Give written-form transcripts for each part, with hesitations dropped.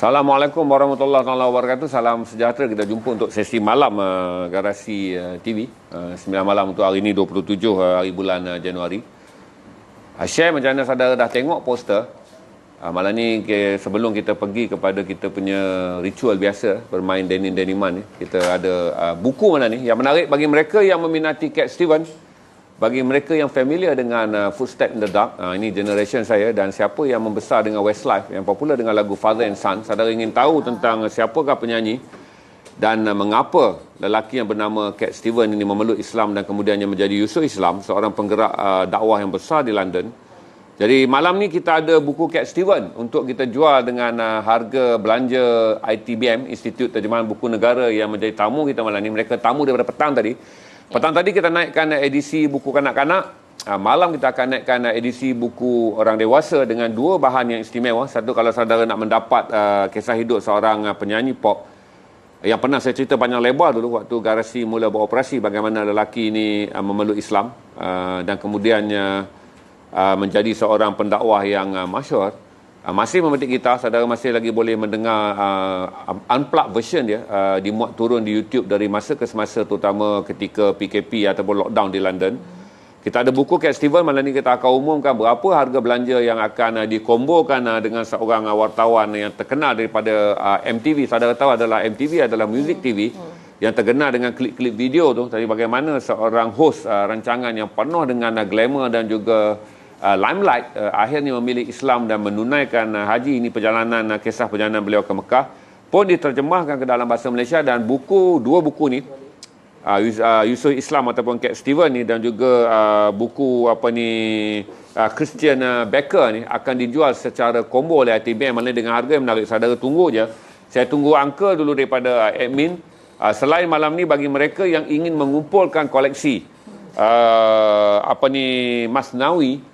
Assalamualaikum warahmatullahi wabarakatuh. Salam sejahtera. Kita jumpa untuk sesi malam Garasi TV. 9 malam untuk hari ini 27 hari bulan Januari. Share macam mana saudara dah tengok poster. Malam ni sebelum kita pergi kepada kita punya ritual biasa bermain denim-deniman ni, kita ada buku malam ni yang menarik bagi mereka yang meminati Cat Stevens. Bagi mereka yang familiar dengan Footsteps in the Dark, ini generation saya, dan siapa yang membesar dengan Westlife, yang popular dengan lagu Father and Son, saudara ingin tahu tentang siapakah penyanyi dan mengapa lelaki yang bernama Cat Stevens ini memeluk Islam dan kemudiannya menjadi Yusuf Islam, seorang penggerak dakwah yang besar di London. Jadi malam ni kita ada buku Cat Stevens untuk kita jual dengan harga belanja ITBM, Institut Terjemahan Buku Negara, yang menjadi tamu kita malam ni. Mereka tamu daripada petang tadi. Petang tadi kita naikkan edisi buku kanak-kanak. Malam kita akan naikkan edisi buku orang dewasa dengan dua bahan yang istimewa. Satu, kalau saudara nak mendapat kisah hidup seorang penyanyi pop yang pernah saya cerita panjang lebar dulu waktu Garasi mula beroperasi, bagaimana lelaki ini memeluk Islam dan kemudiannya menjadi seorang pendakwah yang masyhur. Masih memetik gitar, saudara masih lagi boleh mendengar unplugged version dia, dimuat turun di YouTube dari masa ke semasa, terutama ketika PKP ataupun lockdown di London. Kita ada buku Cat Stevens. Malam ni kita akan umumkan berapa harga belanja yang akan dikombokan dengan seorang wartawan yang terkenal daripada MTV. Saudara tahu adalah MTV adalah music TV yang terkenal dengan klip-klip video tu. Tadi bagaimana seorang host rancangan yang penuh dengan glamour dan juga limelight akhirnya memilih Islam dan menunaikan haji. Ini perjalanan, kisah perjalanan beliau ke Mekah pun diterjemahkan ke dalam bahasa Malaysia, dan dua buku ni, Yusuf Islam ataupun Cat Stevens ni, dan juga buku Christian Becker ni akan dijual secara combo oleh ITBM dengan harga yang menarik. Saudara tunggu je, saya tunggu angka dulu daripada admin. Selain malam ni, bagi mereka yang ingin mengumpulkan koleksi Masnawi,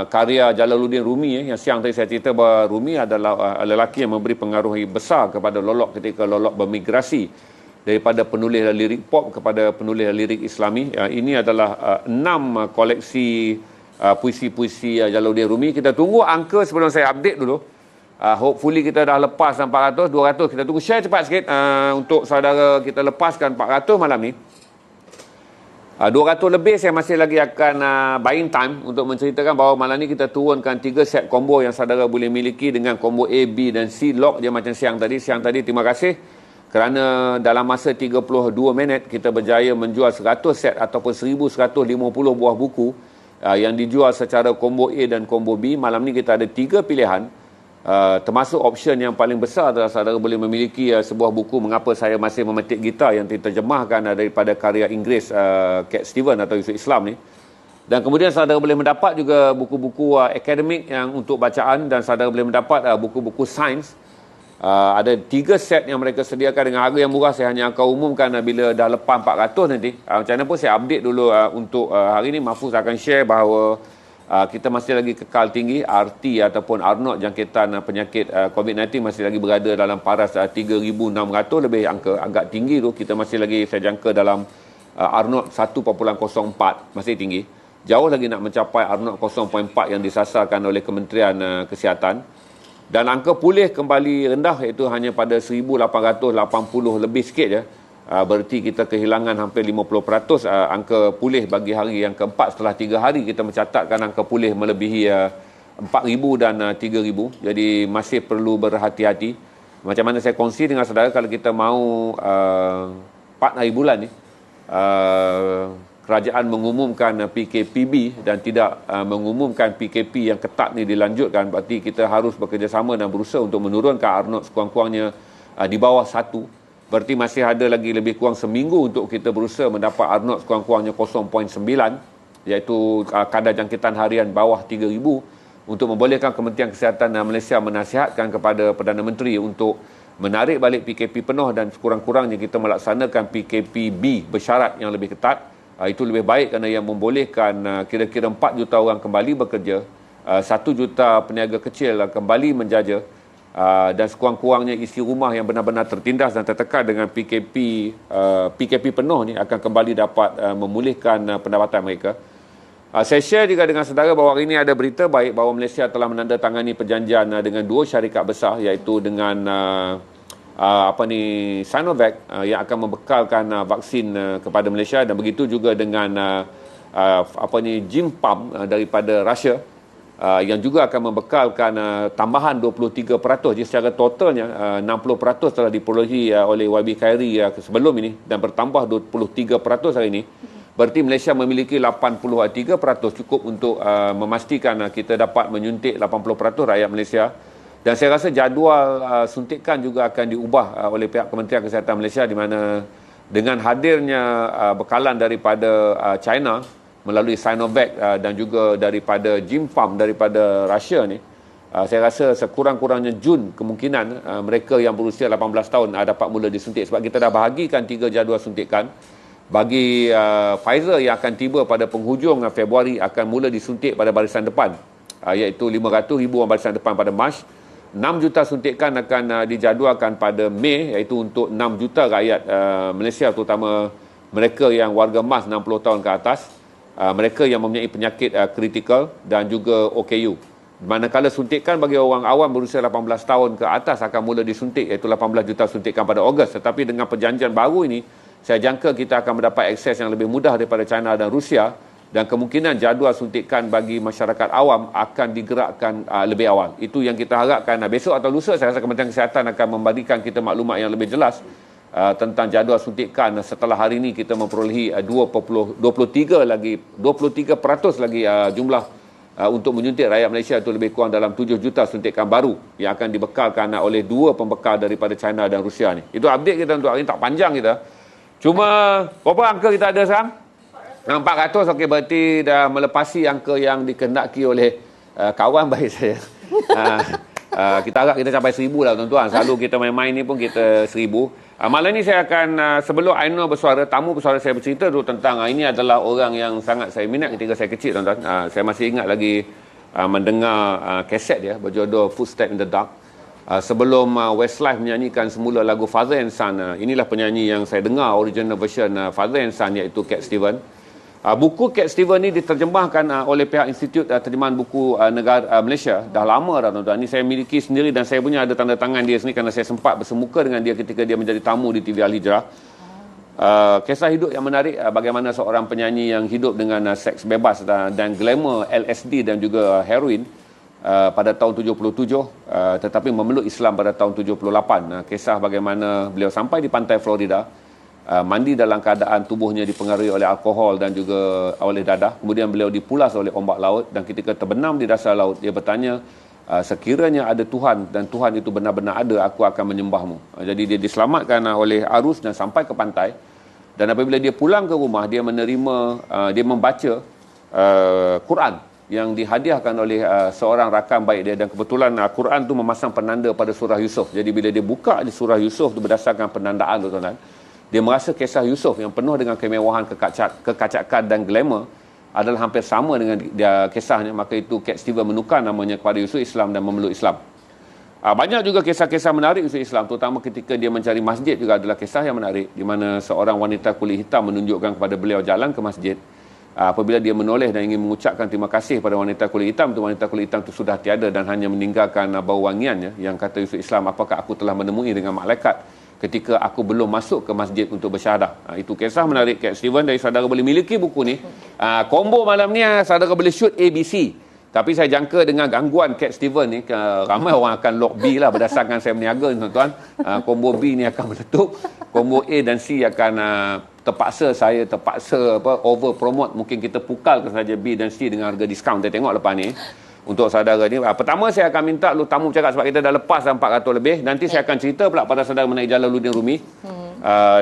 karya Jalaluddin Rumi, yang siang tadi saya cerita bahawa Rumi adalah lelaki yang memberi pengaruh besar kepada Lolok ketika Lolok bermigrasi daripada penulis lirik pop kepada penulis lirik Islami. Ini adalah 6 koleksi puisi-puisi Jalaluddin Rumi. Kita tunggu angka sebelum saya update dulu. Hopefully kita dah lepas 400, 200. Kita tunggu share cepat sikit untuk saudara kita lepaskan 400 malam ni. 200 lebih saya masih lagi akan buying time untuk menceritakan bahawa malam ni kita turunkan 3 set combo yang saudara boleh miliki dengan combo A, B dan C lock je macam siang tadi. Siang tadi terima kasih kerana dalam masa 32 minit kita berjaya menjual 100 set ataupun 1150 buah buku yang dijual secara combo A dan combo B. Malam ni kita ada 3 pilihan. Termasuk option yang paling besar adalah saudara boleh memiliki sebuah buku Mengapa Saya Masih Memetik Gitar yang diterjemahkan daripada karya Inggeris Cat Stevens atau Yusuf Islam ni. Dan kemudian saudara boleh mendapat juga buku-buku akademik yang untuk bacaan, dan saudara boleh mendapat buku-buku sains. Ada 3 set yang mereka sediakan dengan harga yang murah. Saya hanya akan umumkan bila dah lepas 400 nanti. Macam mana pun saya update dulu untuk hari ni. Mahfuz akan share bahawa kita masih lagi kekal tinggi. RT ataupun R0 jangkitan penyakit COVID-19 masih lagi berada dalam paras 3,600 lebih, angka agak tinggi tu. Kita masih lagi, saya jangka dalam R0 1.04, masih tinggi. Jauh lagi nak mencapai R0 0.4 yang disasarkan oleh Kementerian Kesihatan. Dan angka pulih kembali rendah, iaitu hanya pada 1,880 lebih sikit je. Berarti kita kehilangan hampir 50% angka pulih bagi hari yang keempat. Setelah 3 hari kita mencatatkan angka pulih melebihi 4,000 dan 3,000. Jadi masih perlu berhati-hati. Macam mana saya kongsi dengan saudara, kalau kita mahu 4 hari bulan ni kerajaan mengumumkan PKPB dan tidak mengumumkan PKP yang ketat ni dilanjutkan, berarti kita harus bekerjasama dan berusaha untuk menurunkan R0 sekurang-kurangnya di bawah 1. Berarti masih ada lagi lebih kurang seminggu untuk kita berusaha mendapat R0 sekurang-kurangnya 0.9, iaitu kadar jangkitan harian bawah 3,000, untuk membolehkan Kementerian Kesihatan Malaysia menasihatkan kepada Perdana Menteri untuk menarik balik PKP penuh dan sekurang-kurangnya kita melaksanakan PKPB bersyarat yang lebih ketat. Itu lebih baik kerana yang membolehkan kira-kira 4 juta orang kembali bekerja, 1 juta peniaga kecil kembali menjaja, dan sekurang-kurangnya isi rumah yang benar-benar tertindas dan tertekan dengan PKP penuh ni akan kembali dapat memulihkan pendapatan mereka. Saya share juga dengan saudara bahawa hari ini ada berita baik bahawa Malaysia telah menandatangani perjanjian dengan dua syarikat besar, iaitu dengan Sinovac yang akan membekalkan vaksin kepada Malaysia, dan begitu juga dengan Jimpam daripada Russia yang juga akan membekalkan tambahan 23%. Jadi secara totalnya 60% telah diperolehi oleh YB Khairi sebelum ini dan bertambah 23% hari ini. Berarti Malaysia memiliki 83% cukup untuk memastikan kita dapat menyuntik 80% rakyat Malaysia. Dan saya rasa jadual suntikan juga akan diubah oleh pihak Kementerian Kesihatan Malaysia, di mana dengan hadirnya bekalan daripada China melalui Sinovac dan juga daripada Jimpam daripada Russia ni, saya rasa sekurang-kurangnya Jun kemungkinan mereka yang berusia 18 tahun dapat mula disuntik, sebab kita dah bahagikan 3 jadual suntikan. Bagi Pfizer yang akan tiba pada penghujung Februari akan mula disuntik pada barisan depan, iaitu 500,000 orang barisan depan pada Mac. 6 juta suntikan akan dijadualkan pada Mei, iaitu untuk 6 juta rakyat Malaysia, terutama mereka yang warga MAS 60 tahun ke atas, mereka yang mempunyai penyakit kritikal dan juga OKU. Manakala suntikan bagi orang awam berusia 18 tahun ke atas akan mula disuntik, iaitu 18 juta suntikan pada Ogos. Tetapi dengan perjanjian baru ini, saya jangka kita akan mendapat akses yang lebih mudah daripada China dan Rusia, dan kemungkinan jadual suntikan bagi masyarakat awam akan digerakkan lebih awal. Itu yang kita harapkan. Besok atau lusa saya rasa Kementerian Kesihatan akan memberikan kita maklumat yang lebih jelas tentang jadual suntikan setelah hari ini kita memperolehi 23% lagi jumlah untuk menyuntik rakyat Malaysia, itu lebih kurang dalam 7 juta suntikan baru yang akan dibekalkan oleh dua pembekal daripada China dan Rusia ni. Itu update kita untuk hari ini, tak panjang kita. Cuma berapa angka kita ada sekarang? 400. Okey, berarti dah melepasi angka yang dikehendaki oleh kawan baik saya. Kita harap kita capai 1,000 lah tuan-tuan. Selalu kita main-main ni pun kita 1,000. Malam ni saya akan, sebelum Ainur bersuara, tamu bersuara, saya bercerita dulu tentang ini adalah orang yang sangat saya minat ketika saya kecil tuan-tuan. Saya masih ingat lagi mendengar kaset dia berjodoh Footstep in the Dark. Sebelum Westlife menyanyikan semula lagu Father and Son, inilah penyanyi yang saya dengar original version Father and Son, iaitu Cat Stevens. Buku Cat Stevens ni diterjemahkan oleh pihak Institut Terjemahan Buku Negara Malaysia. Dah lama dah tuan-tuan. Ini saya miliki sendiri dan saya punya ada tanda tangan dia sendiri kerana saya sempat bersemuka dengan dia ketika dia menjadi tamu di TV Al-Hijrah. Kisah hidup yang menarik, bagaimana seorang penyanyi yang hidup dengan seks bebas dan glamour LSD dan juga heroin pada tahun 77, tetapi memeluk Islam pada tahun 78. Kisah bagaimana beliau sampai di pantai Florida, mandi dalam keadaan tubuhnya dipengaruhi oleh alkohol dan juga oleh dadah. Kemudian beliau dipulas oleh ombak laut, dan ketika terbenam di dasar laut, dia bertanya, sekiranya ada Tuhan dan Tuhan itu benar-benar ada, aku akan menyembahmu. Jadi dia diselamatkan oleh arus dan sampai ke pantai. Dan apabila dia pulang ke rumah, dia menerima, dia membaca Quran yang dihadiahkan oleh seorang rakan baik dia, dan kebetulan Quran tu memasang penanda pada surah Yusuf. Jadi bila dia buka di surah Yusuf tu berdasarkan penandaan tu tuan-tuan, dia merasa kisah Yusuf yang penuh dengan kemewahan, kekacakan dan glamour adalah hampir sama dengan dia kisahnya. Maka itu Cat Stevens menukar namanya kepada Yusuf Islam dan memeluk Islam. Banyak juga kisah-kisah menarik Yusuf Islam, terutama ketika dia mencari masjid juga adalah kisah yang menarik, di mana seorang wanita kulit hitam menunjukkan kepada beliau jalan ke masjid. Apabila dia menoleh dan ingin mengucapkan terima kasih pada wanita kulit hitam tu, wanita kulit hitam itu sudah tiada dan hanya meninggalkan bau wangiannya, yang kata Yusuf Islam, apakah aku telah menemui dengan malaikat ketika aku belum masuk ke masjid untuk bersyahadah. Itu kisah menarik Cat Stevens. Dari saudara boleh miliki buku ni. Combo malam ni saudara boleh shoot ABC. Tapi saya jangka dengan gangguan Cat Stevens ni, ramai orang akan lock B lah berdasarkan saya berniaga tuan-tuan. Combo B ni akan meletup. Combo A dan C akan terpaksa over promote. Mungkin kita pukal saja B dan C dengan harga diskaun. Kita tengok lepas ni untuk saudara ni. Pertama saya akan minta lu tamu bercakap sebab kita dah lepas 400 lebih. Nanti saya akan cerita pula pada saudara mengenai Jalaluddin Rumi.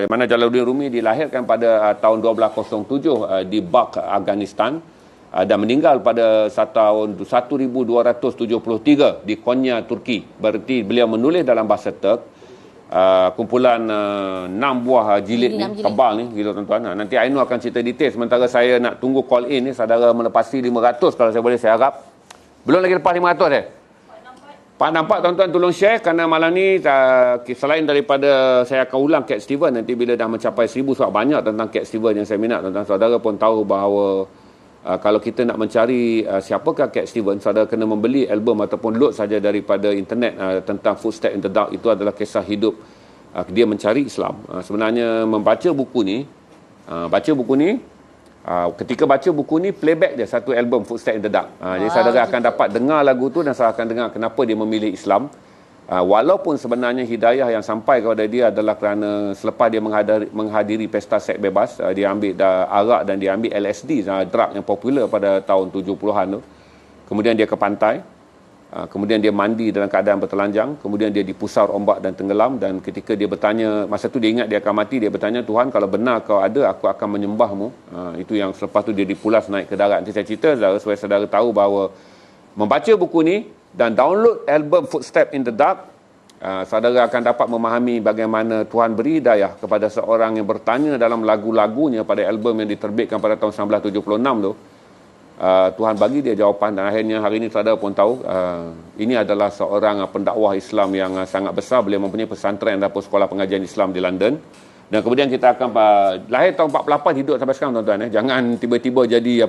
Mana Jalaluddin Rumi dilahirkan pada tahun 1207 di Balkh, Afghanistan, dan meninggal pada tahun 1273 di Konya, Turki. Berarti beliau menulis dalam bahasa Turk. Kumpulan 6 buah jilid ni, tebal ni gitu tuan-tuan. Nanti Ainur akan cerita detail, sementara saya nak tunggu call in ni. Saudara melepasi 500 kalau saya boleh, saya harap. Belum lagi lepas 500 Pak nampak tuan-tuan, tolong share, kerana malam ni selain daripada saya akan ulang Cat Stevens, nanti bila dah mencapai 1,000, sebab banyak tentang Cat Stevens yang saya minat tuan-tuan. Saudara pun tahu bahawa Kalau kita nak mencari siapakah Cat Stevens, saudara kena membeli album ataupun load saja daripada internet tentang Footsteps in the Dark. Itu adalah kisah hidup dia mencari Islam. Sebenarnya membaca buku ni, ketika baca buku ni, playback dia satu album Footsteps in the Dark. Jadi saudara akan dapat dengar lagu tu dan saudara akan dengar kenapa dia memilih Islam. Walaupun sebenarnya hidayah yang sampai kepada dia adalah kerana selepas dia menghadiri pesta seks bebas, dia ambil arak dan dia ambil LSD, drug yang popular pada tahun 70-an tu. Kemudian dia ke pantai, kemudian dia mandi dalam keadaan bertelanjang, kemudian dia dipusar ombak dan tenggelam, dan ketika dia bertanya, masa tu dia ingat dia akan mati, dia bertanya, Tuhan, kalau benar kau ada, aku akan menyembahmu. Itu yang selepas tu dia dipulas naik ke darat. Nanti saya cerita supaya saudara tahu bahawa membaca buku ni dan download album Footsteps in the Dark, saudara akan dapat memahami bagaimana Tuhan beri hidayah kepada seorang yang bertanya dalam lagu-lagunya pada album yang diterbitkan pada tahun 1976 tu. Tuhan bagi dia jawapan, dan akhirnya hari ini saudara pun tahu ini adalah seorang pendakwah Islam yang sangat besar. Beliau mempunyai pesantren ataupun sekolah pengajian Islam di London. Dan kemudian kita akan lahir tahun 48, hidup sampai sekarang tuan-tuan. Jangan tiba-tiba jadi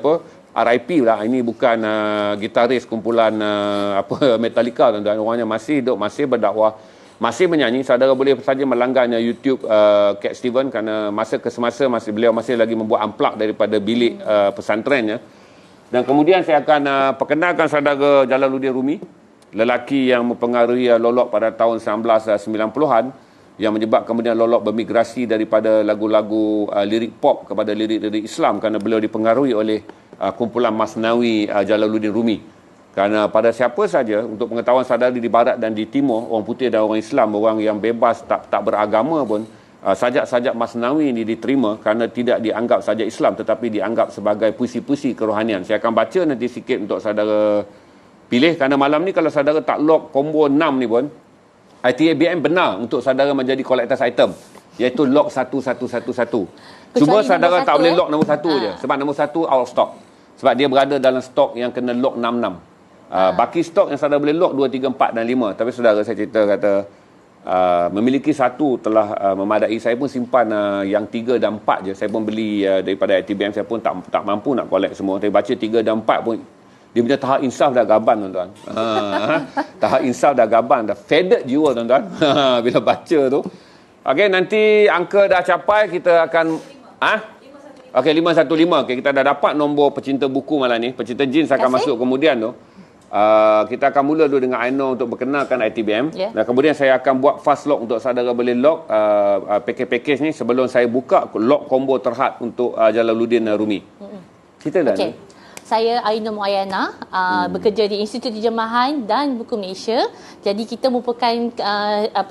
RIP lah. Ini bukan gitaris kumpulan Metallica tuan-tuan. Orangnya masih hidup, masih berdakwah, masih menyanyi. Saudara boleh saja melanggarnya YouTube Cat Stevens, kerana masa ke semasa beliau masih lagi membuat unplug daripada bilik pesantrennya. Dan kemudian saya akan perkenalkan saudara Jalaluddin Rumi, lelaki yang mempengaruhi Lolok pada tahun 1990-an, yang menyebabkan kemudian Lolok bermigrasi daripada lagu-lagu lirik pop kepada lirik-lirik Islam, kerana beliau dipengaruhi oleh kumpulan Masnawi Jalaluddin Rumi. Kerana pada siapa saja, untuk pengetahuan saudara di barat dan di timur, orang putih dan orang Islam, orang yang bebas tak beragama pun, sajak-sajak Masnawi ini diterima kerana tidak dianggap sajak Islam tetapi dianggap sebagai puisi-puisi kerohanian. Saya akan baca nanti sikit untuk saudara pilih, kerana malam ni kalau saudara tak lock combo 6 ni pun, ITABM benar untuk saudara menjadi collector's item, iaitu lock 1111. Cuma saudara tak boleh lock nombor 1 je, sebab nombor 1 out of stock, sebab dia berada dalam stok yang kena lock 66. Baki stok yang saudara boleh lock 2, 3, 4 dan 5. Tapi saudara, saya cerita kata memiliki 1 telah memadai. Saya pun simpan yang 3 dan 4 je. Saya pun beli daripada ITBM. Saya pun tak mampu nak collect semua. Tapi baca 3 dan 4 pun, dia punya tahap insaf dah gaban tuan-tuan. Tahap insaf dah gaban, dah faded jiwa tuan-tuan. Bila baca tu. Okey, nanti angka dah capai, kita akan okey, 515. Okey, kita dah dapat nombor pecinta buku malam ni. Pecinta jins akan masuk kemudian tu. Kita akan mula dulu dengan Aino untuk berkenalkan ITBM. Dan kemudian saya akan buat fast lock untuk saudara boleh lock package ni sebelum saya buka lock combo terhad untuk Jalaluddin Rumi. Cerita dah ni. Saya Aino Muayana, bekerja di Institut Terjemahan dan Buku Malaysia. Jadi kita merupakan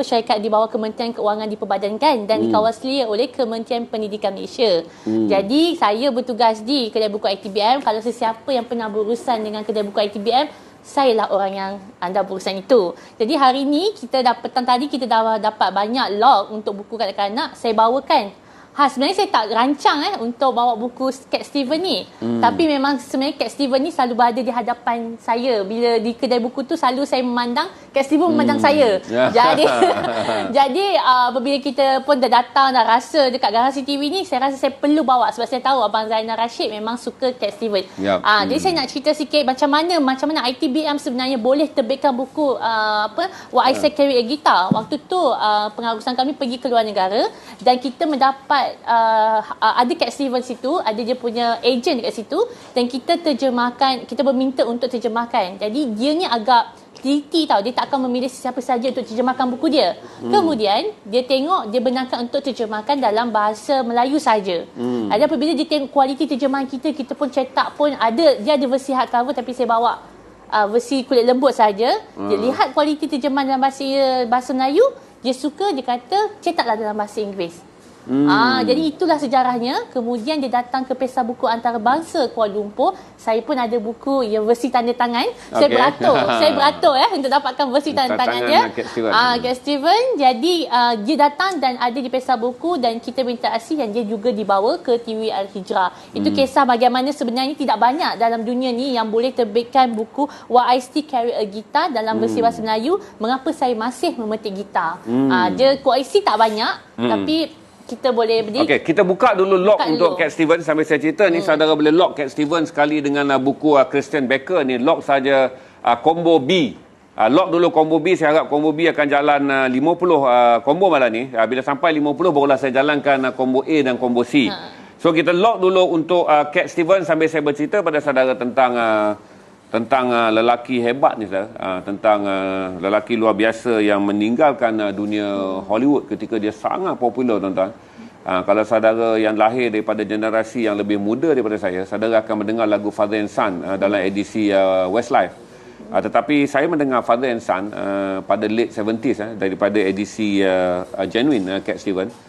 syarikat di bawah Kementerian Keuangan diperbadankan dan dikawasi oleh Kementerian Pendidikan Malaysia. Jadi saya bertugas di kedai buku ITBM. Kalau sesiapa yang pernah berurusan dengan kedai buku ITBM, saya lah orang yang anda berurusan itu. Jadi hari ni petang tadi kita dah dapat banyak log untuk buku kanak-kanak. Saya bawakan. Sebenarnya saya tak rancang untuk bawa buku Cat Stevens ni. Tapi memang sebenarnya Cat Stevens ni selalu berada di hadapan saya. Bila di kedai buku tu selalu saya memandang Cat Stevens memandang saya. Jadi apabila kita pun dah datang, dah rasa dekat Garasi TV ni, saya rasa saya perlu bawa sebab saya tahu Abang Zainal Rashid memang suka Cat Stevens. Jadi saya nak cerita sikit macam mana ITBM sebenarnya boleh terbitkan buku What I Say Carry a Guitar. Waktu tu pengarusan kami pergi ke luar negara dan kita mendapat ada Cat Stevens situ, ada dia punya agent dekat situ, dan kita terjemahkan, kita meminta untuk terjemahkan. Jadi dia ni agak teliti tau, dia tak akan memilih siapa saja untuk terjemahkan buku dia. Kemudian dia tengok, dia benarkan untuk terjemahkan dalam bahasa Melayu saja. Ada apabila dia tengok kualiti terjemahan kita pun cetak pun ada, dia ada versi hardcover tapi saya bawa versi kulit lembut saja. Dia lihat kualiti terjemahan dalam bahasa Melayu, dia suka, dia kata cetaklah dalam bahasa Inggeris. Jadi itulah sejarahnya. Kemudian dia datang ke Pesta Buku Antarabangsa Kuala Lumpur. Saya pun ada buku yang versi tanda tangan. Saya beratur untuk dapatkan versi tanda tangan dia. Cat Stevens. Jadi dia datang dan ada di Pesta Buku dan kita berinteraksi dan dia juga dibawa ke TV Al-Hijrah. Itu kisah bagaimana sebenarnya tidak banyak dalam dunia ni yang boleh terbitkan buku What I Still Carry a Guitar dalam versi bahasa Melayu. Mengapa saya masih memetik gitar. Dia koleksi tak banyak tapi kita boleh beli. Okey, kita buka dulu lock untuk Cat Stevens sambil saya cerita ni. Saudara boleh lock Cat Stevens sekali dengan buku Christian Baker ni. Lock saja combo B. Lock dulu combo B. Saya harap combo B akan jalan 50 combo malam ni. Bila sampai 50 barulah saya jalankan combo A dan combo C. So kita lock dulu untuk Cat Stevens sambil saya bercerita pada saudara tentang lelaki hebat ni, tentang lelaki luar biasa yang meninggalkan dunia Hollywood ketika dia sangat popular, tuan-tuan. Kalau saudara yang lahir daripada generasi yang lebih muda daripada saya, saudara akan mendengar lagu Father and Son dalam edisi Westlife. Tetapi saya mendengar Father and Son pada late 70s daripada edisi Genuine Cat Stevens.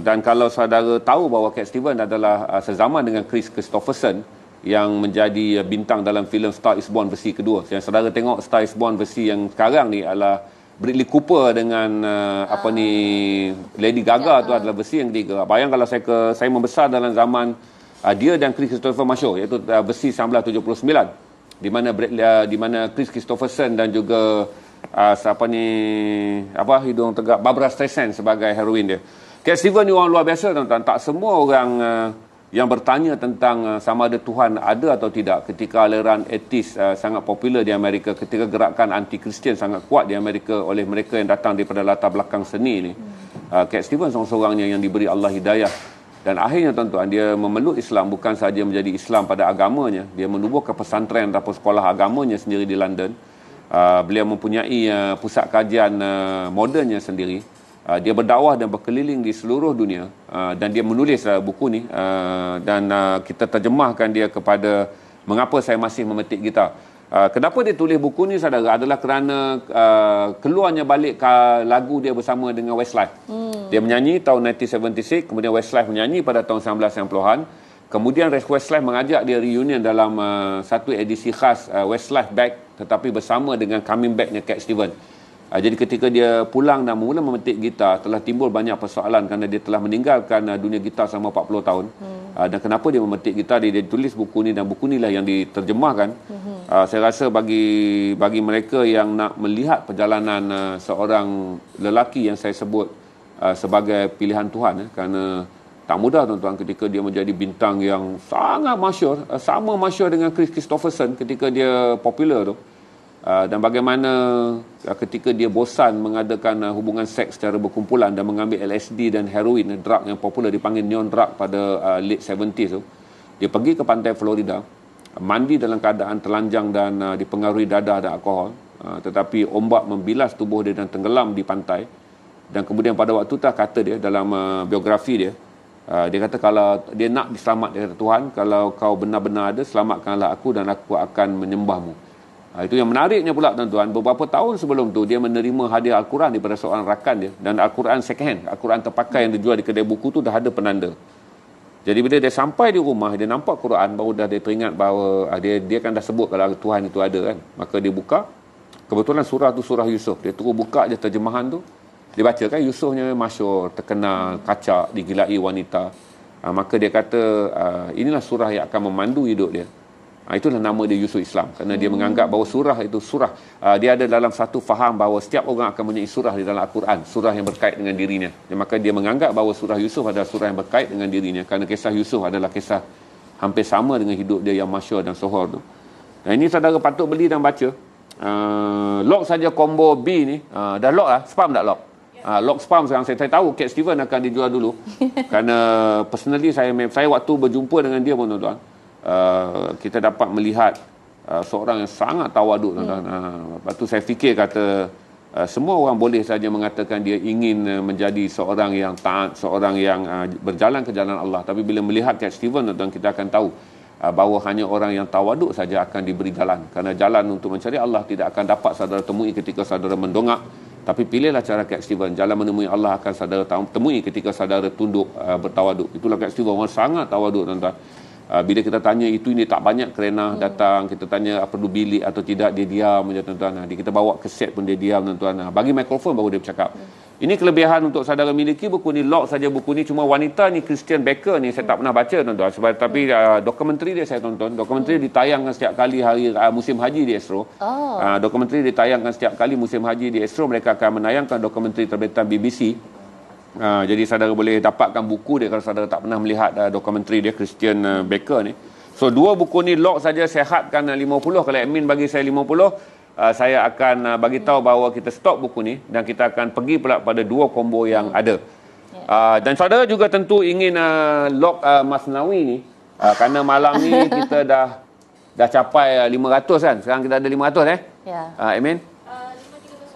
Dan kalau saudara tahu bahawa Cat Stevens adalah sezaman dengan Chris Christopherson yang menjadi bintang dalam filem Star is Born versi kedua. Yang saudara tengok Star is Born versi yang sekarang ni adalah Bradley Cooper dengan Lady Gaga tu adalah versi yang ketiga. Bayang kalau saya membesar dalam zaman dia dan Chris Christopher masyhur, iaitu versi 1979. Di mana Chris Christopherson dan juga hidung tegak Barbara Streisand sebagai heroin dia. Cat Stevens ni orang luar biasa, tuan-tuan. Tak semua orang yang bertanya tentang sama ada Tuhan ada atau tidak ketika aliran ateis sangat popular di Amerika, ketika gerakan anti-Kristian sangat kuat di Amerika oleh mereka yang datang daripada latar belakang seni ni. Cat Stevens seorang-seorangnya yang diberi Allah hidayah. Dan akhirnya, tuan-tuan, dia memeluk Islam bukan sahaja menjadi Islam pada agamanya. Dia menubuhkan pesantren ataupun sekolah agamanya sendiri di London. Beliau mempunyai pusat kajian modernnya sendiri. Dia berdakwah dan berkeliling di seluruh dunia. Dan dia menulis buku ni. Dan kita terjemahkan dia kepada mengapa saya masih memetik gitar. Kenapa dia tulis buku ni, saudara, adalah kerana keluarnya balik lagu dia bersama dengan Westlife. Dia menyanyi tahun 1976, kemudian Westlife menyanyi pada tahun 1990-an. Kemudian Westlife mengajak dia reunion dalam satu edisi khas Westlife Back, tetapi bersama dengan coming backnya Cat Stevens. Jadi ketika dia pulang dan mula memetik gitar, telah timbul banyak persoalan kerana dia telah meninggalkan dunia gitar selama 40 tahun. Dan kenapa dia memetik gitar, dia tulis buku ni, dan buku ni lah yang diterjemahkan. Saya rasa bagi mereka yang nak melihat perjalanan seorang lelaki yang saya sebut sebagai pilihan Tuhan, kerana tak mudah, tuan-tuan, ketika dia menjadi bintang yang sangat masyhur, sama masyhur dengan Chris Christopherson ketika dia popular tu. Dan bagaimana ketika dia bosan mengadakan hubungan seks secara berkumpulan dan mengambil LSD dan heroin, drug yang popular dipanggil neon drug pada late 70s tu, dia pergi ke pantai Florida, mandi dalam keadaan telanjang dan dipengaruhi dadah dan alkohol, tetapi ombak membilas tubuh dia dan tenggelam di pantai. Dan kemudian pada waktu tu kata dia dalam biografi dia, dia kata kalau dia nak diselamat, dia kata, Tuhan, kalau kau benar-benar ada, selamatkanlah aku dan aku akan menyembahmu. Itu yang menariknya pula, tuan-tuan. Beberapa tahun sebelum tu dia menerima hadiah Al-Quran daripada seorang rakan dia, dan Al-Quran second hand, Al-Quran terpakai yang dijual di kedai buku tu dah ada penanda. Jadi bila dia sampai di rumah, dia nampak Quran, baru dah dia teringat bahawa dia kan dah sebut kalau Tuhan itu ada kan. Maka dia buka, kebetulan surah tu surah Yusuf. Dia terus buka je terjemahan tu, dia baca kan, Yusufnya masyhur, terkenal, kacak, digilai wanita. Maka dia kata inilah surah yang akan memandu hidup dia. Itulah nama dia Yusuf Islam, kerana dia menganggap bahawa surah itu surah, dia ada dalam satu faham bahawa setiap orang akan mempunyai surah di dalam Al-Quran, surah yang berkait dengan dirinya. Maka dia menganggap bahawa surah Yusuf adalah surah yang berkait dengan dirinya, kerana kisah Yusuf adalah kisah hampir sama dengan hidup dia yang masyhur dan sohor tu. Dan ini saudara patut beli dan baca. Lock saja combo B ni, dah lock lah, spam tak lock? Lock spam sekarang saya tahu Cat Stevens akan dijual dulu. Kerana personally saya waktu berjumpa dengan dia pun, tuan-tuan, kita dapat melihat seorang yang sangat tawaduk, tuan-tuan. Lepas tu saya fikir kata semua orang boleh saja mengatakan dia ingin menjadi seorang yang taat, seorang yang berjalan ke jalan Allah. Tapi bila melihat Cat Stevens, tuan-tuan, kita akan tahu bahawa hanya orang yang tawaduk saja akan diberi jalan. Kerana jalan untuk mencari Allah tidak akan dapat saudara temui ketika saudara mendongak. Tapi pilihlah cara Cat Stevens. Jalan menemui Allah akan saudara temui ketika saudara tunduk bertawaduk. Itulah Cat Stevens, orang sangat tawaduk, tuan-tuan. Bila kita tanya itu ini tak banyak kerana datang, kita tanya apa perlu bilik atau tidak, dia diam saja, tuan-tuan. Kita bawa keset pun dia diam, tuan-tuan. Bagi mikrofon baru dia bercakap. Ini kelebihan untuk saudara miliki buku ni. Lock saja buku ni. Cuma wanita ni, Christian Baker ni, saya tak pernah baca, tuan-tuan. Tapi dokumentari dia saya tonton. Dokumentari ditayangkan setiap kali hari musim haji di Astro. Dokumentari ditayangkan setiap kali musim haji di Astro. Mereka akan menayangkan dokumentari terbitan BBC. Jadi saudara boleh dapatkan buku dia kalau saudara tak pernah melihat dokumentari dia, Christian Baker ni. So 2 buku ni lock saja sihatkan 50. Kalau admin bagi saya 50, saya akan bagi tahu bahawa kita stop buku ni dan kita akan pergi pula pada 2 combo yang ada. Dan saudara juga tentu ingin lock Masnawi ni, kerana malam ni kita dah capai 500 kan. Sekarang kita ada 500 Ya. admin.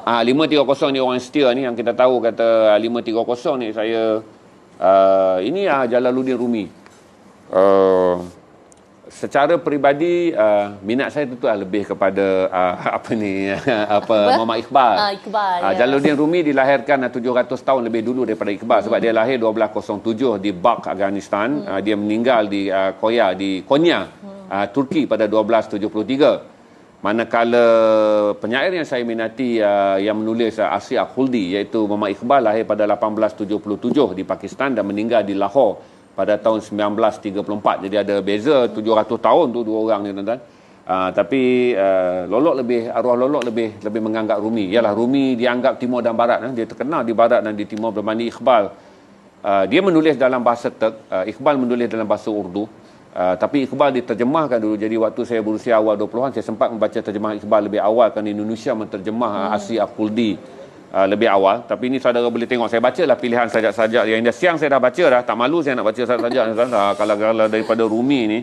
530 ni orang setia ni yang kita tahu kata 530 ni saya ini Jalaluddin Rumi. Secara peribadi minat saya tentu lebih kepada Muhammad Iqbal. Jalaluddin Rumi dilahirkan 700 tahun lebih dulu daripada Iqbal sebab dia lahir 1207 di Balkh, Afghanistan. Dia meninggal di Konya, Turki pada 1273. Manakala penyair yang saya minati yang menulis Asy Khuldi iaitu Muhammad Iqbal lahir pada 1877 di Pakistan dan meninggal di Lahore pada tahun 1934. Jadi ada beza 700 tahun tu dua orang ni tuan-tuan. Tapi arwah Lolok lebih menganggap Rumi. Ialah Rumi dianggap timur dan barat. Dia terkenal di barat dan di timur berbanding Iqbal. Dia menulis dalam bahasa Turk, Iqbal menulis dalam bahasa Urdu. Tapi Iqbal diterjemahkan dulu. Jadi waktu saya berusia awal 20-an, saya sempat membaca terjemahan Iqbal lebih awal kerana Indonesia menterjemah Asy Khuldi lebih awal. Tapi ini saudara boleh tengok, saya bacalah pilihan sajak-sajak yang dah siang saya dah baca dah. Tak malu saya nak baca sajak-sajak kalau daripada Rumi ni.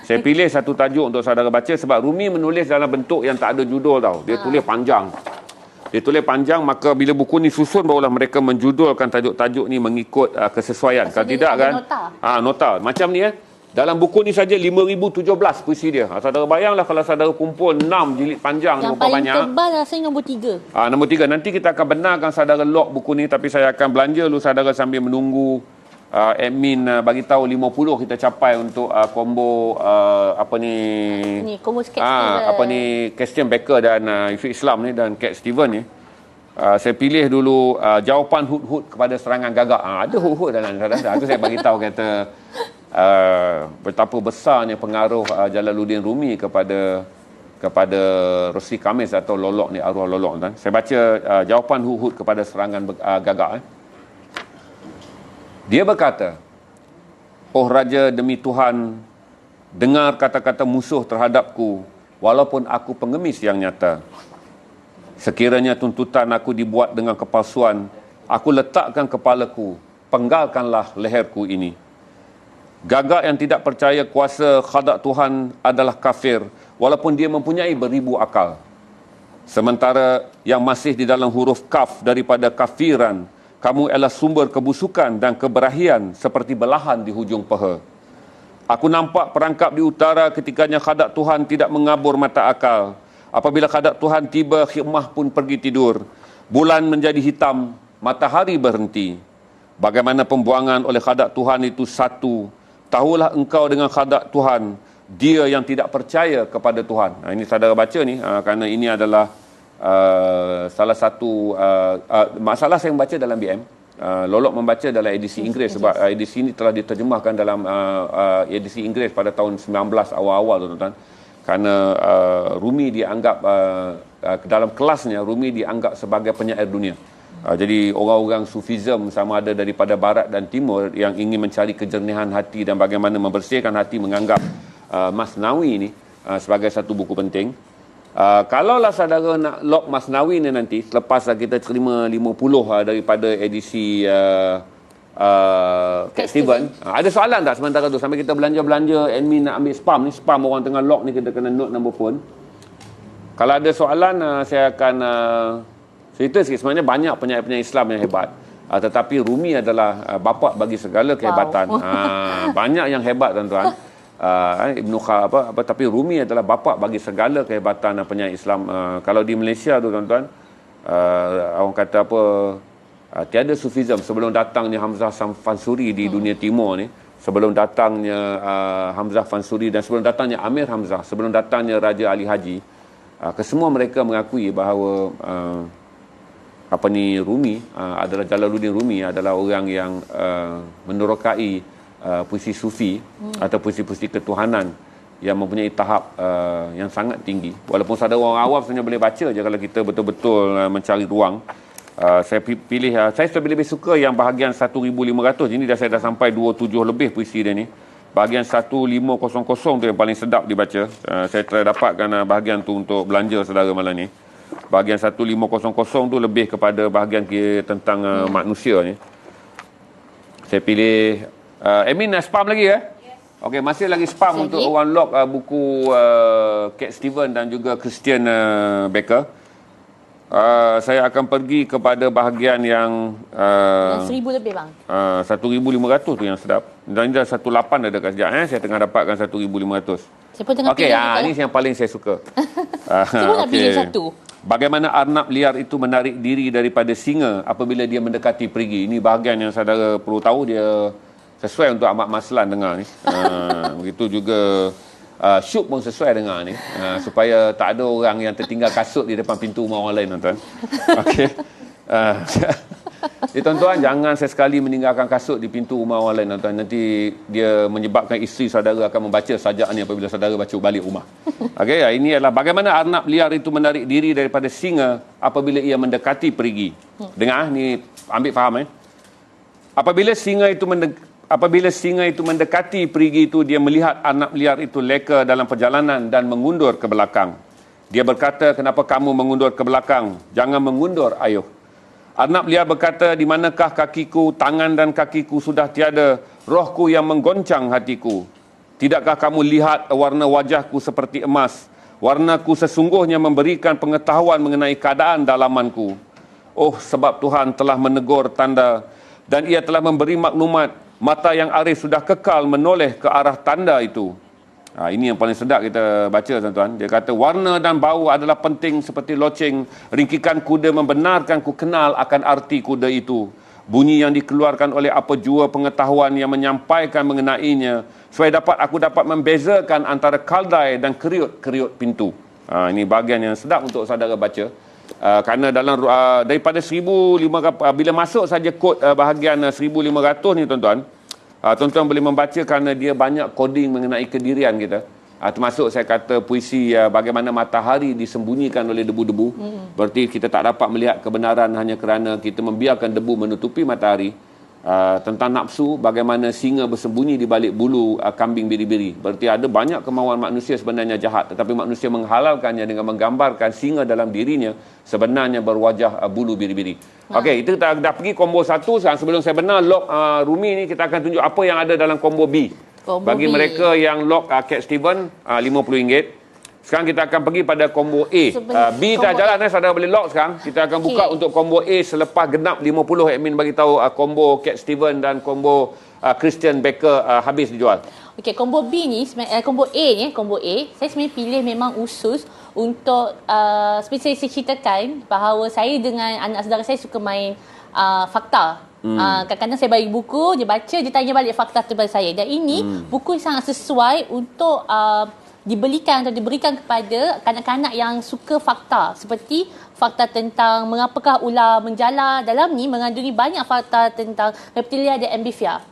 Saya pilih satu tajuk untuk saudara baca sebab Rumi menulis dalam bentuk yang tak ada judul tau. Dia tulis panjang. Maka bila buku ni susun barulah mereka menjudulkan tajuk-tajuk ni mengikut kesesuaian. Kalau tidak kan nota. Macam ni dalam buku ni saja 5017 puisi dia. Saudara bayanglah kalau saudara kumpul 6 jilid panjang yang paling banyak. Tebal rasanya nombor 3. Nombor 3. Nanti kita akan benarkan saudara lock buku ni, tapi saya akan belanja dulu saudara sambil menunggu admin bagi tahu 50 kita capai untuk combo combo Steven. Christian Baker dan Yusuf Islam ni dan Cat Steven ni. Saya pilih dulu jawapan hut-hut kepada serangan gagak. Ada hut-hut dalam saudara. Itu saya bagi tahu kata betapa besarnya pengaruh Jalaluddin Rumi kepada Rosli Khamis atau Lolok ni, arwah Lolok kan. Saya baca jawapan hut-hut kepada serangan gagak. Dia berkata, "Oh Raja, demi Tuhan, dengar kata-kata musuh terhadapku walaupun aku pengemis yang nyata. Sekiranya tuntutan aku dibuat dengan kepalsuan, aku letakkan kepalaku, penggalkanlah leherku ini. Gagak yang tidak percaya kuasa khadak Tuhan adalah kafir walaupun dia mempunyai beribu akal. Sementara yang masih di dalam huruf kaf daripada kafiran, kamu ialah sumber kebusukan dan keberahian seperti belahan di hujung peha. Aku nampak perangkap di utara ketikanya khadak Tuhan tidak mengabur mata akal. Apabila khadak Tuhan tiba, khidmah pun pergi tidur. Bulan menjadi hitam, matahari berhenti. Bagaimana pembuangan oleh khadak Tuhan itu satu. Tahulah engkau dengan khadak Tuhan, dia yang tidak percaya kepada Tuhan." Ini saudara baca ni kerana ini adalah salah satu masalah saya membaca dalam BM. Lolok membaca dalam edisi Inggeris sebab edisi ini telah diterjemahkan dalam edisi Inggeris pada tahun 19 awal-awal tuan-tuan. Kerana Rumi dianggap dalam kelasnya Rumi dianggap sebagai penyair dunia. Jadi orang-orang Sufism sama ada daripada barat dan timur yang ingin mencari kejernihan hati dan bagaimana membersihkan hati menganggap Masnawi ni sebagai satu buku penting. Kalaulah saudara nak lock Masnawi ni nanti selepas kita terima 50 daripada edisi Cat Steven, ada soalan tak sementara tu sampai kita belanja-belanja admin nak ambil spam orang tengah lock ni, kita kena note nombor phone. Kalau ada soalan saya akan cerita sikit. Sebenarnya banyak penyair-penyair Islam yang hebat, tetapi Rumi adalah bapa bagi segala kehebatan. Banyak yang hebat tuan-tuan. Tapi Rumi adalah bapa bagi segala kehebatan penyair Islam. Kalau di Malaysia tu tuan-tuan, orang kata tiada Sufism sebelum datangnya Hamzah Fansuri di dunia timur ni, sebelum datangnya Hamzah Fansuri dan sebelum datangnya Amir Hamzah, sebelum datangnya Raja Ali Haji, kesemua mereka mengakui bahawa Rumi adalah Jalaluddin Rumi adalah orang yang menerokai puisi sufi atau puisi-puisi ketuhanan yang mempunyai tahap yang sangat tinggi. Walaupun saudara orang awam sebenarnya boleh baca je kalau kita betul-betul mencari ruang. Saya pilih, saya lebih suka yang bahagian 1500. Ini saya dah sampai 27 lebih puisi dia ni. Bahagian 1500 tu yang paling sedap dibaca. Saya telah dapatkan bahagian tu untuk belanja saudara malam ni. Bahagian 1500 tu lebih kepada bahagian tentang manusia ni. Saya pilih admin spam lagi Yes. Okey, masih lagi spam untuk orang lock buku Cat Stevens dan juga Christian Becker. Saya akan pergi kepada bahagian yang 1000 lebih bang. 1500 tu yang sedap. Dan dah 18 ada kat sekejap saya tengah dapatkan 1500. Saya pun tengah pilih. Okey, ini yang paling saya suka. Saya pun nak pilih satu. Bagaimana arnab liar itu menarik diri daripada singa apabila dia mendekati perigi. Ini bahagian yang saudara perlu tahu, dia sesuai untuk Ahmad Maslan dengar ni. Begitu juga Syuk pun sesuai dengar ni, supaya tak ada orang yang tertinggal kasut di depan pintu rumah orang lain, tuan-tuan. Okey. Tuan-tuan, jangan sesekali meninggalkan kasut di pintu rumah orang lain, tuan-tuan. Nanti dia menyebabkan isteri saudara akan membaca sajak ni apabila saudara baca balik rumah. Okey, ini adalah bagaimana arnab liar itu menarik diri daripada singa apabila ia mendekati perigi. Dengar ni, ambil faham Apabila singa itu mendekati perigi itu, dia melihat arnab liar itu leka dalam perjalanan dan mengundur ke belakang. Dia berkata, kenapa kamu mengundur ke belakang? Jangan mengundur, ayuh. Arnab liar berkata, di manakah kakiku, tangan dan kakiku sudah tiada, rohku yang menggoncang hatiku. Tidakkah kamu lihat warna wajahku seperti emas? Warnaku sesungguhnya memberikan pengetahuan mengenai keadaan dalamanku. Oh, sebab Tuhan telah menegur tanda dan ia telah memberi maklumat. Mata yang arif sudah kekal menoleh ke arah tanda itu. Ini yang paling sedap kita baca, tuan-tuan. Dia kata, warna dan bau adalah penting seperti loceng. Ringkikan kuda membenarkan ku kenal akan arti kuda itu. Bunyi yang dikeluarkan oleh apa jua pengetahuan yang menyampaikan mengenainya. Supaya aku dapat membezakan antara kaldai dan keriut-keriut pintu. Ini bahagian yang sedap untuk saudara baca. Kerana dalam daripada 1500 bila masuk saja kod bahagian 1500 ni, tuan-tuan, tuan-tuan boleh membaca kerana dia banyak koding mengenai kedirian kita. Termasuk saya kata puisi bagaimana matahari disembunyikan oleh debu-debu. Berarti kita tak dapat melihat kebenaran hanya kerana kita membiarkan debu menutupi matahari. Tentang nafsu, bagaimana singa bersembunyi di balik bulu kambing biri-biri. Berarti ada banyak kemauan manusia sebenarnya jahat, tetapi manusia menghalalkannya dengan menggambarkan singa dalam dirinya sebenarnya berwajah bulu biri-biri. Okey, itu kita dah pergi combo 1. Sebelum saya benar lock Rumi ni, kita akan tunjuk apa yang ada dalam combo B. Bagi mereka yang lock Cat Stevens, RM50. Sekarang kita akan pergi pada combo A. B dah jalan, saudara boleh lock sekarang. Kita akan buka untuk combo A selepas genap 50. Admin bagi tahu combo Cat Stevens dan combo Christian Becker habis dijual. Okey, combo B ni, combo A ni, combo A, saya sebenarnya pilih memang khusus untuk seperti saya ceritakan bahawa saya dengan anak saudara saya suka main fakta. Kadang-kadang saya bagi buku, dia baca, dia tanya balik fakta kepada saya. Dan ini buku sangat sesuai untuk dibelikan atau diberikan kepada kanak-kanak yang suka fakta, seperti fakta tentang mengapakah ular menjala. Dalam ni mengandungi banyak fakta tentang reptilia dan amphibia.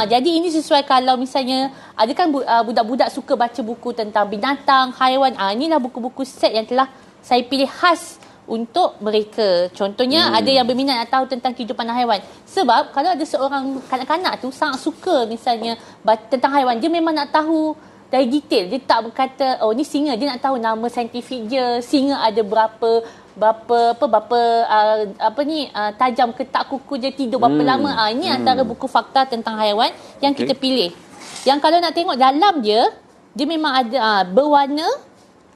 Jadi ini sesuai kalau misalnya ada kan budak-budak suka baca buku tentang binatang, haiwan. Inilah buku-buku set yang telah saya pilih khas untuk mereka. Contohnya ada yang berminat nak tahu tentang kehidupan haiwan. Sebab kalau ada seorang kanak-kanak tu sangat suka misalnya tentang haiwan, dia memang nak tahu dari detail. Dia tak berkata, oh ni singa, dia nak tahu nama saintifik dia, singa ada berapa tajam ketak kuku dia, tidur berapa lama. Ini antara buku fakta tentang haiwan yang kita pilih. Yang kalau nak tengok dalam dia memang ada berwarna,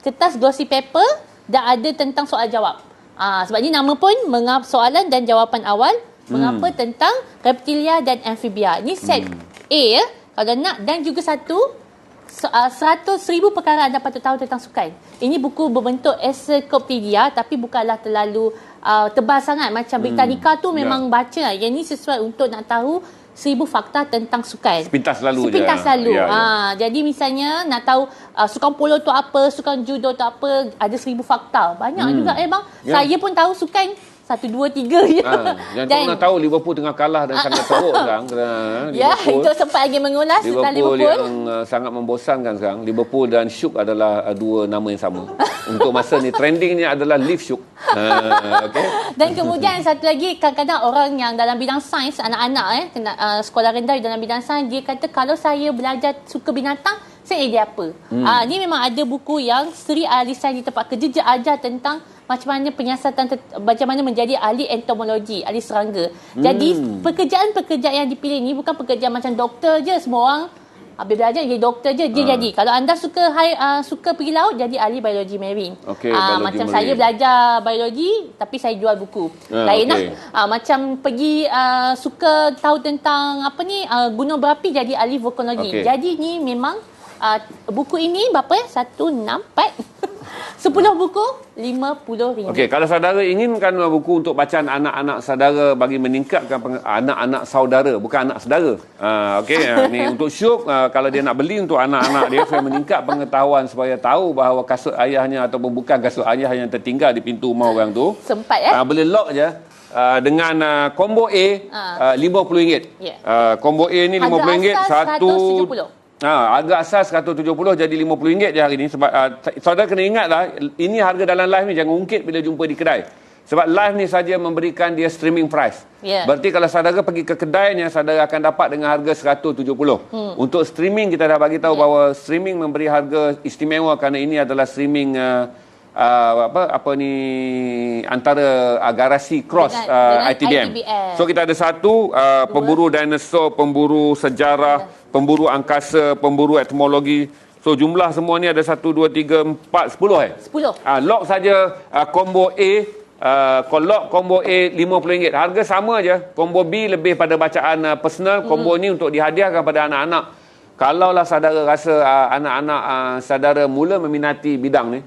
kertas glossy paper dan ada tentang soal jawab. Sebab ni nama pun soalan dan jawapan awal mengapa tentang reptilia dan amphibia. Ini set A ya, kalau nak. Dan juga 100,000 perkara anda patut tahu tentang sukan. Ini buku berbentuk ensiklopedia tapi bukanlah terlalu tebal sangat macam Britannica tu memang baca. Yang ini sesuai untuk nak tahu 1000 fakta tentang sukan. Sepintas lalu. Jadi misalnya nak tahu sukan polo tu apa, sukan judo tu apa, ada 1000 fakta. Banyak juga bang. Saya pun tahu sukan 1, 2, 3 je. Yang tak pernah tahu Liverpool tengah kalah dan sangat teruk sekarang. Ya, itu sempat lagi mengulas tentang Liverpool. Yang sangat membosankan sekarang. Liverpool dan Shook adalah dua nama yang sama. Untuk masa ni trendingnya adalah Live Shook. Okay. Dan kemudian satu lagi, kadang-kadang orang yang dalam bidang sains, anak-anak sekolah rendah dalam bidang sains, dia kata kalau saya belajar suka binatang, saya jadi apa? Ni memang ada buku yang Sri Alisan di tempat kerja dia ajar tentang macam mana penyiasatan, macam mana menjadi ahli entomologi, ahli serangga. Jadi pekerjaan-pekerjaan yang dipilih ni bukan pekerjaan macam doktor je, semua orang habis belajar jadi doktor je dia jadi. Kalau anda suka pergi laut, jadi ahli biologi marine. Macam marine. Saya belajar biologi tapi saya jual buku. Lain lah. Macam pergi suka tahu tentang gunung berapi, jadi ahli vulkanologi. Jadi ni memang buku ini berapa ya? 1, 6, 4 10 buku RM50. Okey, kalau saudara inginkan buku untuk bacaan anak-anak saudara bagi meningkatkan anak-anak saudara, bukan anak saudara. Okey, ni untuk Syuk, kalau dia nak beli untuk anak-anak dia supaya meningkat pengetahuan, supaya tahu bahawa kasut ayahnya ataupun bukan kasut ayah yang tertinggal di pintu rumah orang tu. Sempat ya? Boleh lock je. Dengan combo A RM50. Combo A ni RM50, satu harga asas RM170 jadi RM50 je hari ni. Sebab saudara kena ingatlah, ini harga dalam live ni jangan ungkit bila jumpa di kedai. Sebab live ni saja memberikan dia streaming price. Berarti kalau saudara pergi ke kedainya, saudara akan dapat dengan harga RM170. Untuk streaming kita dah bagi tahu bahawa streaming memberi harga istimewa kerana ini adalah streaming antara garasi cross ITBM. So kita ada satu pemburu dinosaur, pemburu sejarah, pemburu angkasa, pemburu etmologi. So jumlah semua ni ada 1, 2, 3, 4, 10 10. Lock saja combo A, lock combo A RM50. Harga sama je. Combo B lebih pada bacaan personal. Combo ni untuk dihadiahkan pada anak-anak. Kalaulah saudara rasa anak-anak saudara mula meminati bidang ni,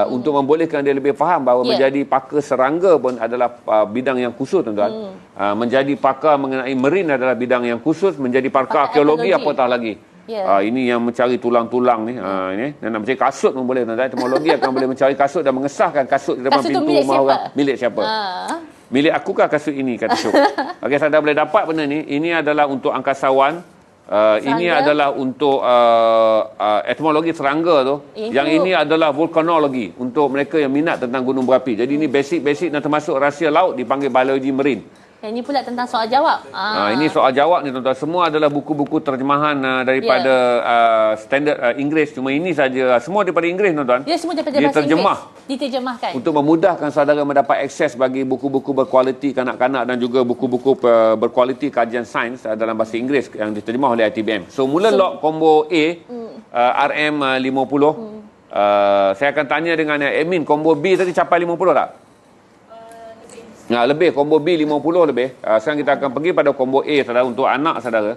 untuk membolehkan dia lebih faham bahawa menjadi pakar serangga pun adalah bidang yang khusus, tuan-tuan. Menjadi pakar mengenai marine adalah bidang yang khusus. Menjadi pakar arkeologi apatah lagi. Ini yang mencari tulang-tulang ni. Ini dan nak mencari kasut pun boleh, tuan-tuan. Teknologi akan boleh mencari kasut dan mengesahkan kasut di depan pintu rumah orang. Milik siapa? Milik akukah kasut ini, kata Syuk. Okey, saudara boleh dapat benda ni. Ini adalah untuk angkasawan. Ini adalah untuk etmologi serangga tu. Yang ini adalah vulkanologi untuk mereka yang minat tentang gunung berapi. Jadi ini basic-basic dan termasuk rahsia laut, dipanggil biologi marine. Yang ini pula tentang soal jawab. Ini soal jawab ni, tuan-tuan. Semua adalah buku-buku terjemahan daripada standard Inggeris. Cuma ini saja. Semua daripada Inggeris, tuan-tuan. Ya, semua daripada bahasa Inggeris. Diterjemahkan. Untuk memudahkan saudara mendapat akses bagi buku-buku berkualiti kanak-kanak dan juga buku-buku berkualiti kajian sains dalam bahasa Inggeris yang diterjemah oleh ITBM. So, mula lock combo A, RM50. Saya akan tanya dengan admin, combo B tadi capai 50 tak? Lebih, combo B 50 lebih. Sekarang kita akan pergi pada combo A, saudara, untuk anak saudara.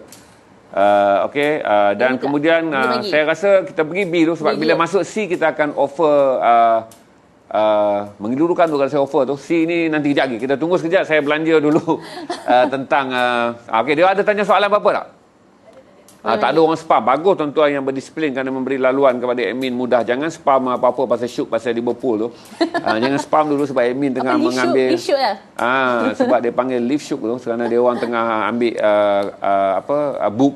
Dan kemudian saya rasa kita pergi B tu sebab bila masuk C kita akan offer mengilurukan tu kalau saya offer tu. C ni nanti kejap lagi. Kita tunggu sekejap, saya belanja dulu tentang dia ada tanya soalan apa-apa tak? Tak ada orang spam. Bagus tuan-tuan yang berdisiplin kerana memberi laluan kepada admin mudah. Jangan spam apa-apa pasal Syuk, pasal Liverpool tu. Jangan spam dulu sebab admin tengah mengambil. Sebab dia panggil Live Syuk tu kerana dia orang tengah ambil book.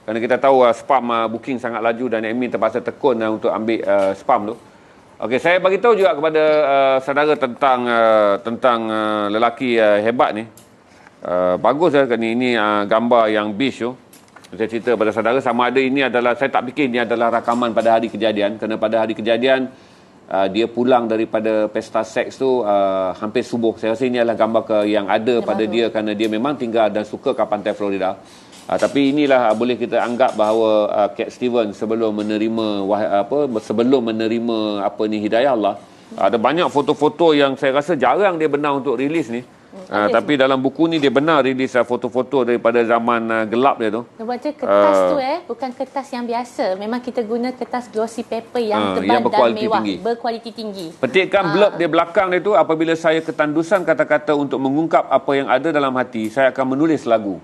Kerana kita tahu spam booking sangat laju dan admin terpaksa tekun untuk ambil spam tu. Okey, saya bagi tahu juga kepada saudara tentang lelaki hebat ni. Bagus kerana ini gambar yang beach tu. Saya cerita pada saudara, sama ada ini adalah, saya tak fikir ini adalah rakaman pada hari kejadian, kerana pada hari kejadian dia pulang daripada pesta seks tu hampir subuh. Saya rasa ini adalah gambar yang ada pada dia kerana dia memang tinggal dan suka ke pantai Florida. Tapi inilah boleh kita anggap bahawa Cat Stevens sebelum menerima hidayah Allah, ada banyak foto-foto yang saya rasa jarang dia benar untuk rilis ni. Tapi dalam buku ni dia benar rilis foto-foto daripada zaman gelap dia tu. Baca kertas tu bukan kertas yang biasa. Memang kita guna kertas glossy paper yang tebal dan mewah, berkualiti tinggi. Petikkan blurb di belakang dia tu, apabila saya ketandusan kata-kata untuk mengungkap apa yang ada dalam hati, saya akan menulis lagu.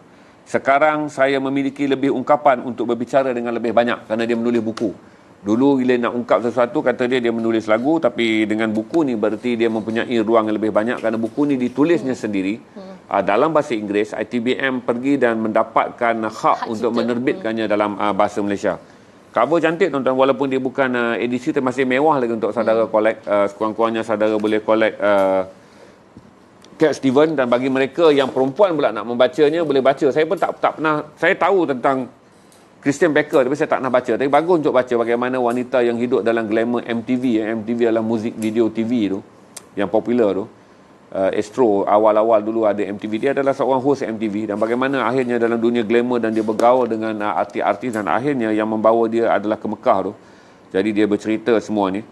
Sekarang saya memiliki lebih ungkapan untuk berbicara dengan lebih banyak kerana dia menulis buku. Dulu bila nak ungkap sesuatu, kata dia menulis lagu, tapi dengan buku ni berarti dia mempunyai ruang yang lebih banyak kerana buku ni ditulisnya sendiri dalam bahasa Inggeris. ITBM pergi dan mendapatkan hak untuk menerbitkannya dalam bahasa Malaysia. Cover cantik tuan-tuan, walaupun dia bukan edisi masih mewah lagi untuk saudara collect. Sekurang-kurangnya saudara boleh collect Cat Stevens, dan bagi mereka yang perempuan pula nak membacanya, boleh baca. Saya pun tak pernah, saya tahu tentang Christian Becker tapi saya tak pernah baca. Tapi bagus untuk baca bagaimana wanita yang hidup dalam glamour MTV. MTV adalah muzik video TV tu yang popular tu. Astro awal-awal dulu ada MTV. Dia adalah seorang host MTV, dan bagaimana akhirnya dalam dunia glamour dan dia bergaul dengan artis-artis, dan akhirnya yang membawa dia adalah ke Mekah tu. Jadi dia bercerita semua ni.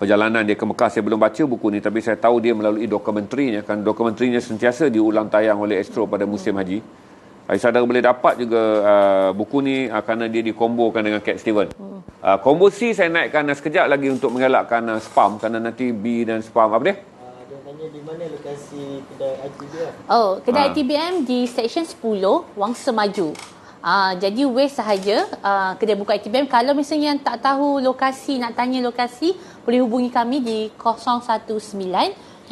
Perjalanan dia ke Mekah, saya belum baca buku ni, tapi saya tahu dia melalui dokumenterinya. Kan dokumenterinya sentiasa diulang tayang oleh Astro pada musim haji. Saudara boleh dapat juga buku ni kerana dia dikombokan dengan Cat Stevens. Combo C saya naikkan sekejap lagi untuk mengelakkan spam, kerana nanti B dan spam apa dia? Dia tanya di mana lokasi kedai ITBM. Oh, kedai ITBM di Seksyen 10 Wangsa Maju. Jadi West sahaja kedai buku ITBM. Kalau misalnya yang tak tahu lokasi, nak tanya lokasi, boleh hubungi kami di 019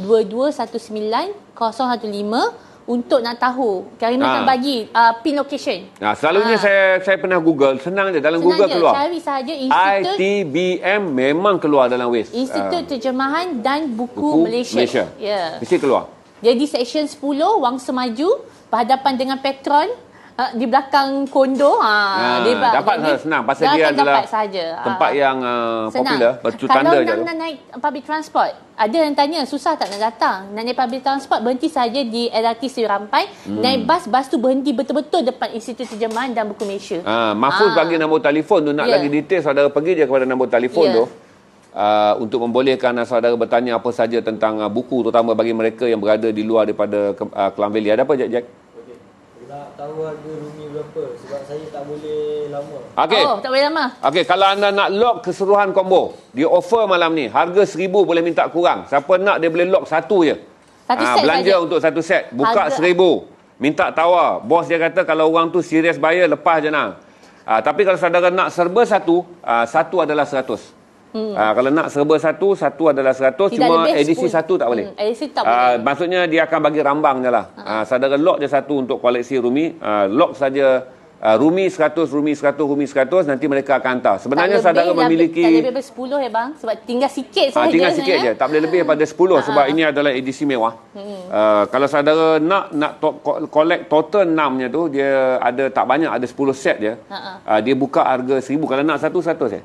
2219 015 untuk nak tahu. Kami akan bagi pin location. Selalunya saya pernah Google, senang je. Dalam Senang Google je, keluar. cari sahaja Institut ITBM memang keluar dalam Waze. Institut Terjemahan dan Buku Malaysia. Ya. Mesti keluar. Jadi Seksyen 10 Wangsa Maju, berhadapan dengan Petron. Di belakang kondo dapat senang pasal dia adalah tempat yang popular, bertanda je. Kalau nak naik public transport, ada yang tanya susah tak nak datang, nak naik public transport, berhenti saja di LRT Seri Rampai. Naik bas tu berhenti betul-betul depan Institut Terjemahan dan Buku Malaysia. Mahfuz bagi nombor telefon tu, nak lagi detail saudara pergi je kepada nombor telefon tu untuk membolehkan saudara bertanya apa saja tentang buku, terutama bagi mereka yang berada di luar daripada Klang Valley. Ada apa Jack? Nak tahu harga Rumi berapa, sebab saya tak boleh lama. Okey. Oh, tak boleh lama. Okey, kalau anda nak lock keseluruhan combo, dia offer malam ni, harga 1,000 boleh minta kurang. Siapa nak dia boleh lock satu je. Satu set belanja saja. untuk satu set. Buka 1,000. Minta tawar. Bos dia kata kalau orang tu serius bayar, lepas je nak. Tapi kalau saudara nak serba satu, satu adalah 100. Kalau nak serba satu adalah 100. Tidak cuma lebih edisi 10. satu tak boleh. Edisi tak boleh. Maksudnya dia akan bagi rambang je lah. Saudara lock je satu untuk koleksi Rumi. Lock saja Rumi 100, Rumi 100, Rumi 100. Nanti mereka akan hantar. Sebenarnya saudara memiliki... Tak lebih daripada 10 ya bang. Sebab tinggal sikit sahaja. Tinggal sikit je. Tak boleh lebih daripada 10 sebab ini adalah edisi mewah. Kalau saudara nak collect total 6-nya tu, dia ada tak banyak, ada 10 set je. Dia buka harga 1,000. Kalau nak satu, 100 je.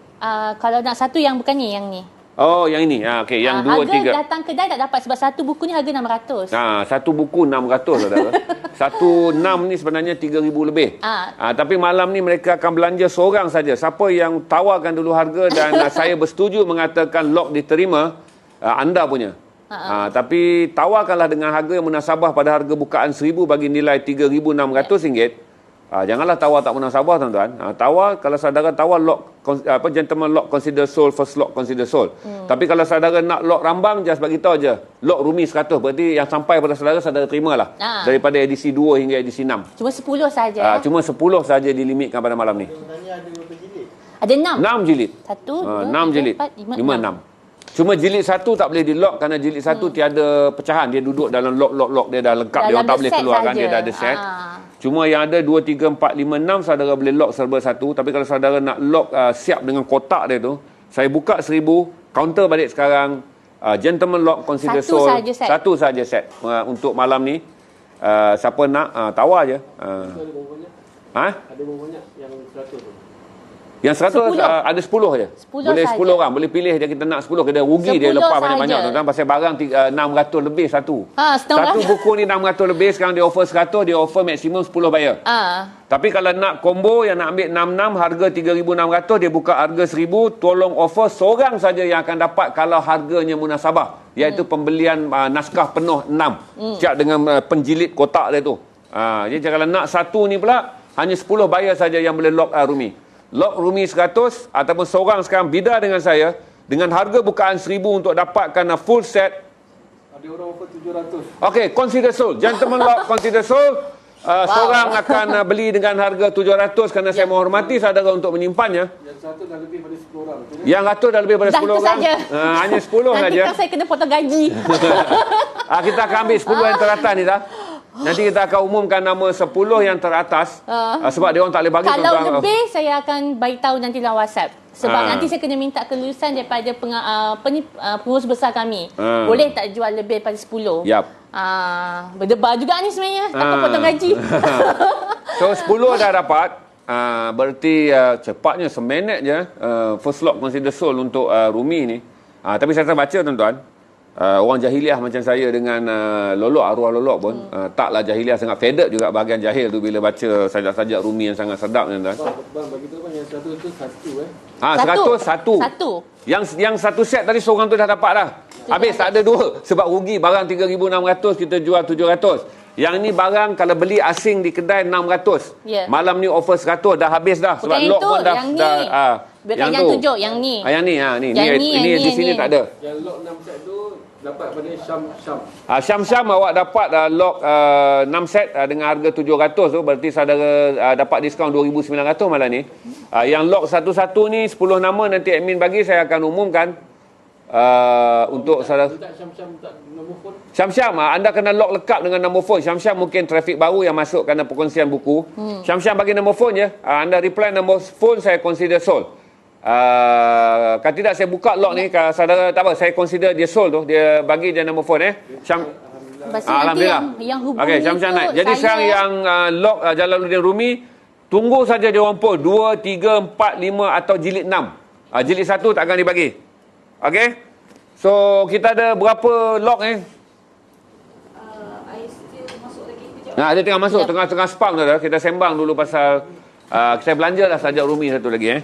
Kalau nak satu yang bukan ni, yang ni. Oh, yang ini. Okey, yang 2, 3. Harga datang kedai tak dapat sebab satu buku ni harga 600. Satu buku 600 saudara. Satu 6 ni sebenarnya 3,000 lebih. Tapi malam ni mereka akan belanja seorang saja. Siapa yang tawarkan dulu harga dan saya bersetuju mengatakan lock diterima, anda punya. Tapi tawarkanlah dengan harga yang munasabah pada harga bukaan 1,000 bagi nilai RM3,600. Janganlah tawar tak munasabah tuan-tuan. Tawar, kalau saudara tawar lock, gentleman lock consider sold, first lock consider sold. Tapi kalau saudara nak lock rambang, just bagi tahu je lock Rumi 100. Berarti yang sampai pada saudara terimalah. Daripada edisi 2 hingga edisi 6. Cuma 10 saja. Cuma 10 saja dilimitkan pada malam ni. Tanya ada berapa jilid? Ada 6. 6 jilid. 1, 2, 6 jilid. 3, 4, 5, 6. Cuma jilid 1 tak boleh di lock kerana jilid 1 tiada pecahan. Dia duduk dalam lock dia dah lengkap. Dia orang tak boleh keluarkan, dia dah ada set. Cuma yang ada 2, 3, 4, 5, 6 saudara boleh lock serba satu. Tapi kalau saudara nak lock siap dengan kotak dia tu, saya buka 1,000, counter balik sekarang. Gentleman lock consider sold. Satu saja set untuk malam ni. Siapa nak tawar je. Ada berapa banyak? Ada berapa banyak yang 100 tu? Yang 100 ada 10 je. 10 boleh sahaja. 10 orang. Boleh pilih je kita nak 10. Kita rugi dia lepas banyak-banyak. Tuan-tuan, pasal barang 600 lebih satu. Satu buku ni 600 lebih. Sekarang dia offer 100. Dia offer maksimum 10 bayar. Tapi kalau nak combo yang nak ambil 66 harga 3,600, dia buka harga 1,000. Tolong offer seorang saja yang akan dapat kalau harganya munasabah. Iaitu pembelian naskah penuh 6. Siap dengan penjilid kotak dia tu. Jadi kalau nak satu ni pula, hanya 10 bayar saja yang boleh lock Rumi. Lock Rumi 100 ataupun seorang sekarang bida dengan saya dengan harga bukaan 1,000 untuk dapatkan full set. Ada orang offer 700. Okey, consider sold. Gentleman lock consider sold. Seorang akan beli dengan harga 700 kerana saya menghormati saudara untuk menyimpannya. Yang satu dah lebih pada 10 orang. Yang 100 dah lebih pada 10 tu orang. saja. Hanya 10 Nanti saja. kan saya kena potong gaji. Kita akan ambil 10 yang teratas ni dah. Nanti kita akan umumkan nama 10 yang teratas. Sebab dia orang tak boleh bagi. Kalau tuan-tuan. lebih, saya akan bagi tahu nanti dalam WhatsApp. Sebab nanti saya kena minta kelulusan daripada pengurus besar kami. Boleh tak jual lebih daripada 10? Yap. Berdebar juga ni sebenarnya. Takut potong gaji. So 10 dah dapat. Berarti cepatnya seminit je first lock consider sold untuk Rumi ni. Tapi saya baca tuan-tuan, orang jahiliah macam saya dengan lolok, arwah lolok pun taklah jahiliah, sangat faded juga bahagian jahil tu bila baca sajak-sajak Rumi yang sangat sedap tuan-tuan. Bang, bagi tahu bang, yang satu tu satu 100 satu. Yang satu set tadi seorang tu dah dapat dah. Habis tak ada dua. Sebab rugi barang 3,600 kita jual 700. Yang ni barang kalau beli asing di kedai 600. Yeah. Malam ni offer 100 dah habis dah. Sebab Bukan lock itu, pun dah yang ni. yang yang tu. 7, yang ni. Yang ni ni. Yang ni, Ini yang di ni, sini yang tak ni. ada. Yang lock 6 set tu dapat pada Syam. Syam-Syam awak dapat lock 6 set dengan harga 700 tu, berarti saudara dapat diskaun 2,900 malam ni. Yang lock satu-satu ni 10 nama nanti admin bagi, saya akan umumkan untuk saudara. Tak Syam tak nombor phone. Syam-Syam, anda kena lock lekat dengan nombor phone. Syam-Syam mungkin trafik baru yang masuk kerana perkongsian buku. Syam-Syam bagi nombor phone je. Anda reply nombor phone, saya consider sold. Kalau tidak saya buka lock ni, kalau saudara tak apa, saya consider dia sold tu. Dia bagi je nombor phone Syam. Lepas tu nanti Alhamdulillah. yang hubungi Okey, Syam-Syam tu naik. Jadi saya, sekarang yang lock Jalaluddin Rumi, tunggu saja dia orang pun 2, 3, 4, 5 atau jilid 6. Jilid 1 tak akan dibagi. Okey? So kita ada berapa lock ni? Dia tengah masuk, tengah spam tu dah. Kita sembang dulu pasal saya belanja dah sajak Rumi satu lagi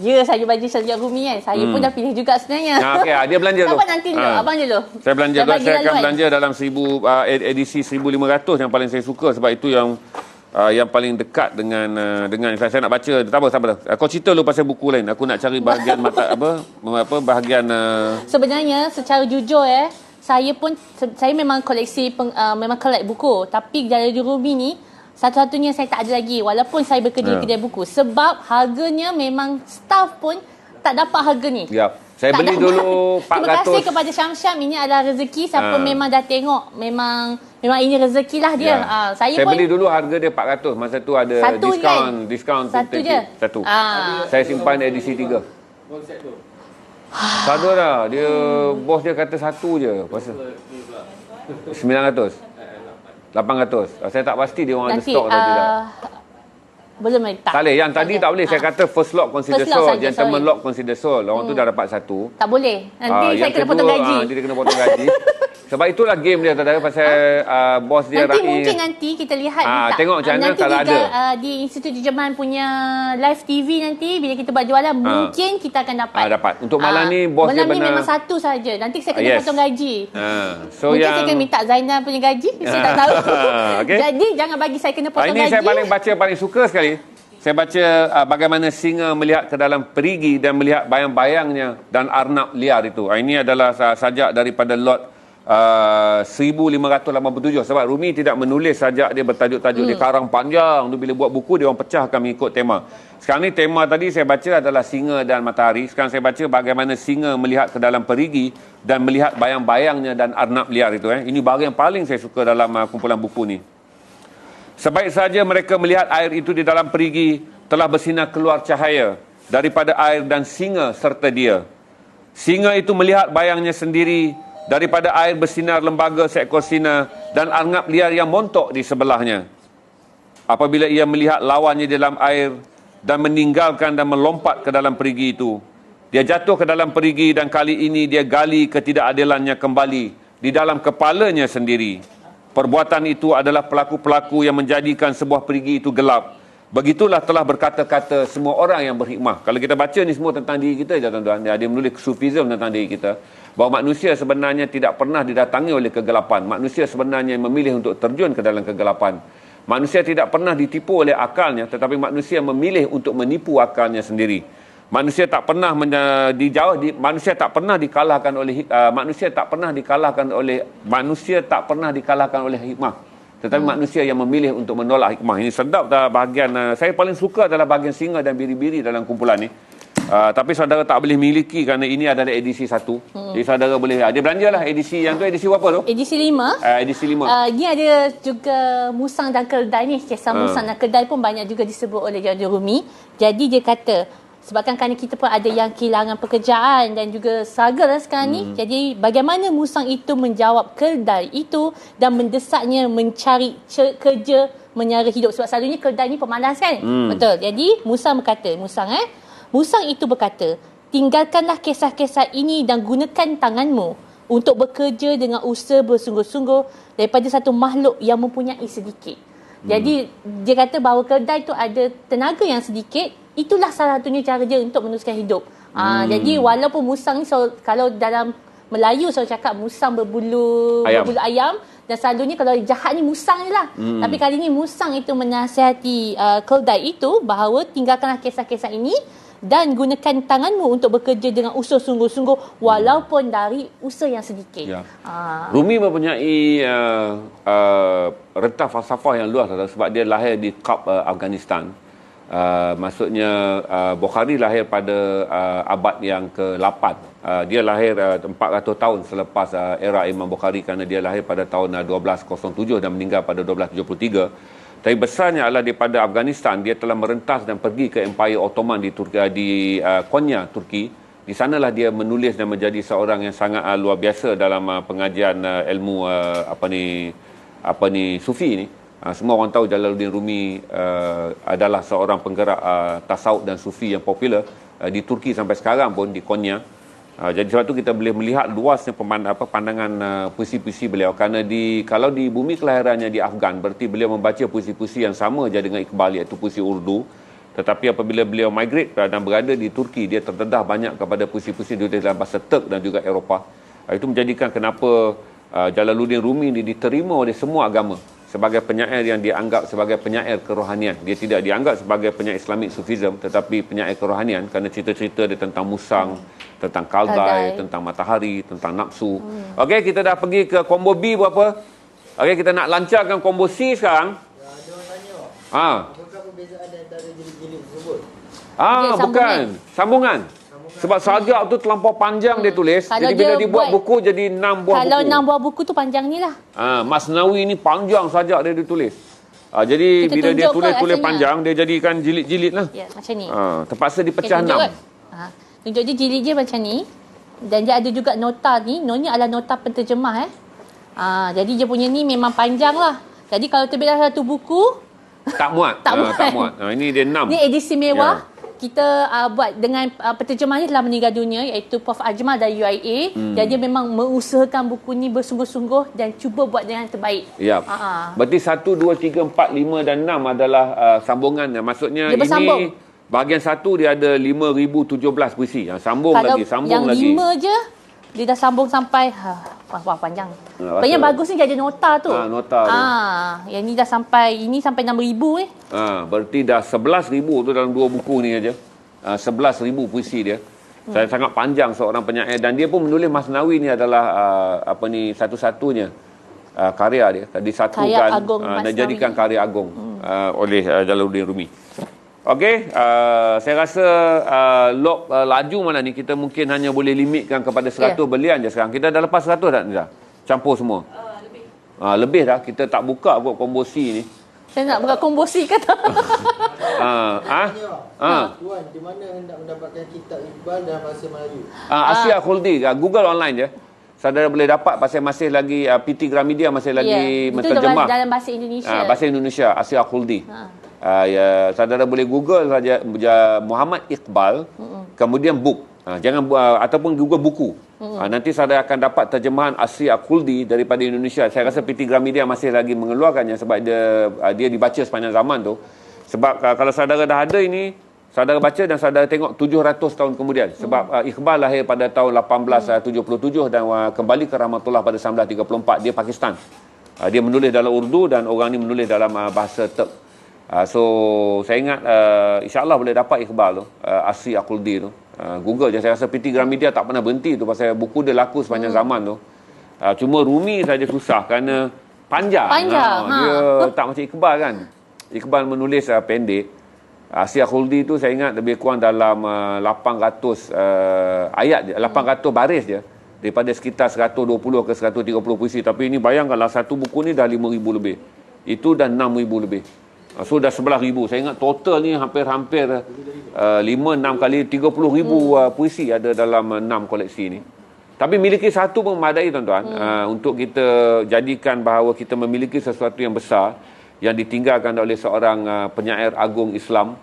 ya saya bagi sajak Rumi kan. Saya pun dah pilih juga sebenarnya. Okey, dia belanja tu. Apa nanti dulu? Abang dulu. Saya belanja tu, bagi saya laluan. akan belanja dalam 1000 edisi 1500 yang paling saya suka sebab itu yang paling dekat dengan saya nak baca. Tak apa. Kau cerita dulu pasal buku lain. Aku nak cari bahagian bahagian Sebenarnya secara jujur saya memang koleksi memang collect buku, tapi Jalaluddin Rumi ni satu-satunya saya tak ada lagi walaupun saya bekerja di kedai buku sebab harganya memang staff pun tak dapat harga ni. Yap. Saya Tak beli dapat. dulu 400. Terima kasih kepada Syam-Syam, ini adalah rezeki siapa memang dah tengok memang ini rezeki lah dia. Saya beli dulu harga dia 400. Masa tu ada Satu diskaun Satu je. Satu. Saya simpan edisi 3. Konsep tu. Tak ada dah. Dia bos dia kata satu je. Pasal 900. 800. Saya tak pasti dia orang ada nanti stok atau tidak. belum lagi tak. Tak boleh. Yang tadi tak boleh. Saya kata first lock consider First lock sold. saja, Gentleman sorry. lock consider sold. Orang tu dah dapat satu. Tak boleh. Nanti saya Yang kena potong gaji. Dia kena potong gaji. Sebab itulah game dia tadi pasal bos dia Nanti Rai. mungkin nanti kita lihat tengok macam mana nanti kalau di, ada. Di Institut Jerman punya live TV nanti bila kita buat jualan mungkin kita akan dapat. Dapat. Untuk malam ni bos dia malam ni benar. memang satu saja. Nanti saya kena Yes. potong gaji. So Mungkin yang saya kena minta Zainal punya gaji. Saya tak tahu. Okey. Jadi jangan bagi saya kena potong ini gaji. saya paling suka sekali. Saya baca bagaimana singa melihat ke dalam perigi dan melihat bayang-bayangnya dan arnab liar itu. Ini adalah sajak daripada lot 1587. Sebab Rumi tidak menulis sajak dia bertajuk-tajuk. Dia karang panjang. Bila buat buku, dia orang pecahkan mengikut tema. Sekarang ni tema tadi saya baca adalah singa dan matahari. Sekarang saya baca bagaimana singa melihat ke dalam perigi dan melihat bayang-bayangnya dan arnab liar itu. Ini bahagian yang paling saya suka dalam kumpulan buku ni. Sebaik saja mereka melihat air itu di dalam perigi telah bersinar keluar cahaya daripada air dan singa serta dia. Singa itu melihat bayangnya sendiri daripada air bersinar lembaga seekor singa dan arnab liar yang montok di sebelahnya. Apabila ia melihat lawannya di dalam air dan meninggalkan dan melompat ke dalam perigi itu, dia jatuh ke dalam perigi dan kali ini dia gali ketidakadilannya kembali di dalam kepalanya sendiri. Perbuatan itu adalah pelaku-pelaku yang menjadikan sebuah perigi itu gelap. Begitulah telah berkata-kata semua orang yang berhikmah. Kalau kita baca ni semua tentang diri kita je tuan-tuan. Dia menulis sufism tentang diri kita. Bahawa manusia sebenarnya tidak pernah didatangi oleh kegelapan. Manusia sebenarnya memilih untuk terjun ke dalam kegelapan. Manusia tidak pernah ditipu oleh akalnya, tetapi manusia memilih untuk menipu akalnya sendiri. Manusia tak pernah manusia tak pernah dikalahkan oleh hikmah. Tetapi manusia yang memilih untuk menolak hikmah. Ini sedap dah bahagian, saya paling suka adalah bahagian singa dan biri-biri dalam kumpulan ni. Tapi saudara tak boleh miliki kerana ini adalah edisi 1. Jadi saudara boleh, dia belanjalah edisi yang tu, edisi berapa tu? Edisi 5. Edisi 5. Ini ada juga musang dan keldai ni. Kisah musang dan keldai pun banyak juga disebut oleh Jalaluddin Rumi. Jadi dia kata, sebabkan kerana kita pun ada yang kehilangan pekerjaan dan juga struggle lah sekarang ni. Jadi bagaimana musang itu menjawab keldai itu dan mendesaknya mencari kerja menyara hidup. Sebab selalunya keldai ni pemalas kan? Betul. Jadi musang itu berkata, tinggalkanlah kisah-kisah ini dan gunakan tanganmu untuk bekerja dengan usaha bersungguh-sungguh daripada satu makhluk yang mempunyai sedikit. Jadi dia kata bahawa keldai itu ada tenaga yang sedikit. Itulah salah satunya cara dia untuk meneruskan hidup. Jadi walaupun musang ni, kalau dalam Melayu saya cakap musang berbulu ayam, dan selalunya kalau jahat ni musang je lah. Tapi kali ni musang itu menasihati keldai itu bahawa tinggalkanlah kisah-kisah ini dan gunakan tanganmu untuk bekerja dengan usaha sungguh-sungguh walaupun dari usaha yang sedikit. Ya. Rumi mempunyai rentang falsafah yang luas sebab dia lahir di Kab, Afghanistan. Maksudnya Bukhari lahir pada abad yang ke-8. Dia lahir 400 tahun selepas era Imam Bukhari kerana dia lahir pada tahun 1207 dan meninggal pada 1273. Tapi besarnya adalah daripada Afghanistan, dia telah merentas dan pergi ke Empire Ottoman di Konya, Turki. Di sanalah dia menulis dan menjadi seorang yang sangat luar biasa dalam pengajian ilmu sufi ni. Semua orang tahu Jalaluddin Rumi adalah seorang penggerak tasawuf dan sufi yang popular di Turki sampai sekarang pun, di Konya. Jadi sebab tu kita boleh melihat luasnya pandangan puisi-puisi beliau. Kerana kalau di bumi kelahirannya di Afghan, berarti beliau membaca puisi-puisi yang sama je dengan Iqbal, iaitu puisi Urdu. Tetapi apabila beliau migrate dan berada di Turki, dia terdedah banyak kepada puisi-puisi ditulis dalam bahasa Turk dan juga Eropah. Itu menjadikan kenapa Jalaluddin Rumi ini diterima oleh semua agama sebagai penyair yang dianggap sebagai penyair kerohanian. Dia tidak dianggap sebagai penyair Islamic Sufism, tetapi penyair kerohanian kerana cerita-cerita dia tentang musang, tentang kaldai, tentang matahari, tentang nafsu. Okey, kita dah pergi ke combo B berapa? Okey, kita nak lancarkan combo C sekarang. Ya, ada orang tanya. Apakah perbezaan antara jilid-jilid tersebut? Bukan. Sambungan. Sebab sajak tu terlampau panjang dia tulis. Kalau jadi bila dibuat buku jadi 6 buah buku. Kalau 6 buah buku tu panjang ni lah. Masnawi ni panjang sajak dia ditulis. Jadi kita bila dia tulis asalnya panjang, dia jadikan jilid-jilid lah. Ya, macam ni. Terpaksa dipecah 6. Tunjuk je jilid dia macam ni. Dan dia ada juga nota ni. Ni adalah nota penterjemah. Jadi dia punya ni memang panjang lah. Jadi kalau terbitlah satu buku, tak muat. Tak muat. Ini dia 6. Ni edisi mewah. Kita buat dengan penterjemah ni telah meninggal dunia, iaitu Prof. Ajmal dari UIA. Dan dia memang mengusahakan buku ni bersungguh-sungguh dan cuba buat dengan terbaik. Ya. Berarti 1, 2, 3, 4, 5 dan 6 adalah sambungan. Maksudnya dia bersambung. Ini bahagian 1 dia ada 5,017 puisi. Sambung kalau lagi, sambung yang lagi. Yang 5 je dia dah sambung sampai wah panjang. Yang bagus ni dia ada nota tu. Nota tu. Yang ni dah sampai 6,000 ni. Berarti dah 11,000 tu dalam 2 buku ni aja. 11,000 puisi dia. Saya sangat panjang seorang penyair dan dia pun menulis Masnawi ni adalah satu-satunya karya dia. Disatukan dan jadikan karya agung oleh Jalaluddin Rumi. Okey, saya rasa log laju mana ni kita mungkin hanya boleh limitkan kepada 100 belian je sekarang. Kita dah lepas 100 dah Nizam? Campur semua? Lebih. Lebih dah, kita tak buka buat combo C ni. Saya nak buka combo C kata. Tuan, di mana hendak mendapatkan kitab Iqbal dalam bahasa Melayu? Asia Khuldi, Google online je. Saudara boleh dapat pasal masih lagi PT Gramedia masih lagi menterjemah. Itu dalam bahasa Indonesia. Bahasa Indonesia, Asia Khuldi. Saudara boleh Google saja Muhammad Iqbal, kemudian book. Jangan ataupun Google buku. Nanti saudara akan dapat terjemahan Asia Khuldi daripada Indonesia. Saya rasa PT Gramedia masih lagi mengeluarkannya sebab dia dibaca sepanjang zaman tu. Sebab kalau saudara dah ada ini, saudara baca dan saudara tengok 700 tahun kemudian. Sebab Iqbal lahir pada tahun 1877 dan kembali ke rahmatullah pada 1934. Dia Pakistan. Dia menulis dalam Urdu dan orang ni menulis dalam bahasa Turk. So saya ingat insya-Allah boleh dapat Iqbal tu, Asri Akuldi tu. Google je. Saya rasa PT Gramedia tak pernah berhenti tu pasal buku dia laku sepanjang zaman tu. Cuma Rumi saja susah kerana Panjang. Panjang, Dia tak macam Iqbal kan. Iqbal menulis pendek. Asia Khuldi tu saya ingat lebih kurang dalam 800 ayat je, 800 baris je. Daripada sekitar 120 ke 130 puisi. Tapi ini bayangkanlah satu buku ni dah 5,000 lebih. Itu dah 6,000 lebih. So dah 11,000. Saya ingat total ni hampir-hampir 5-6 kali 30,000 puisi ada dalam 6 koleksi ni. Tapi miliki satu pun memadai tuan-tuan. Untuk kita jadikan bahawa kita memiliki sesuatu yang besar yang ditinggalkan oleh seorang penyair agung Islam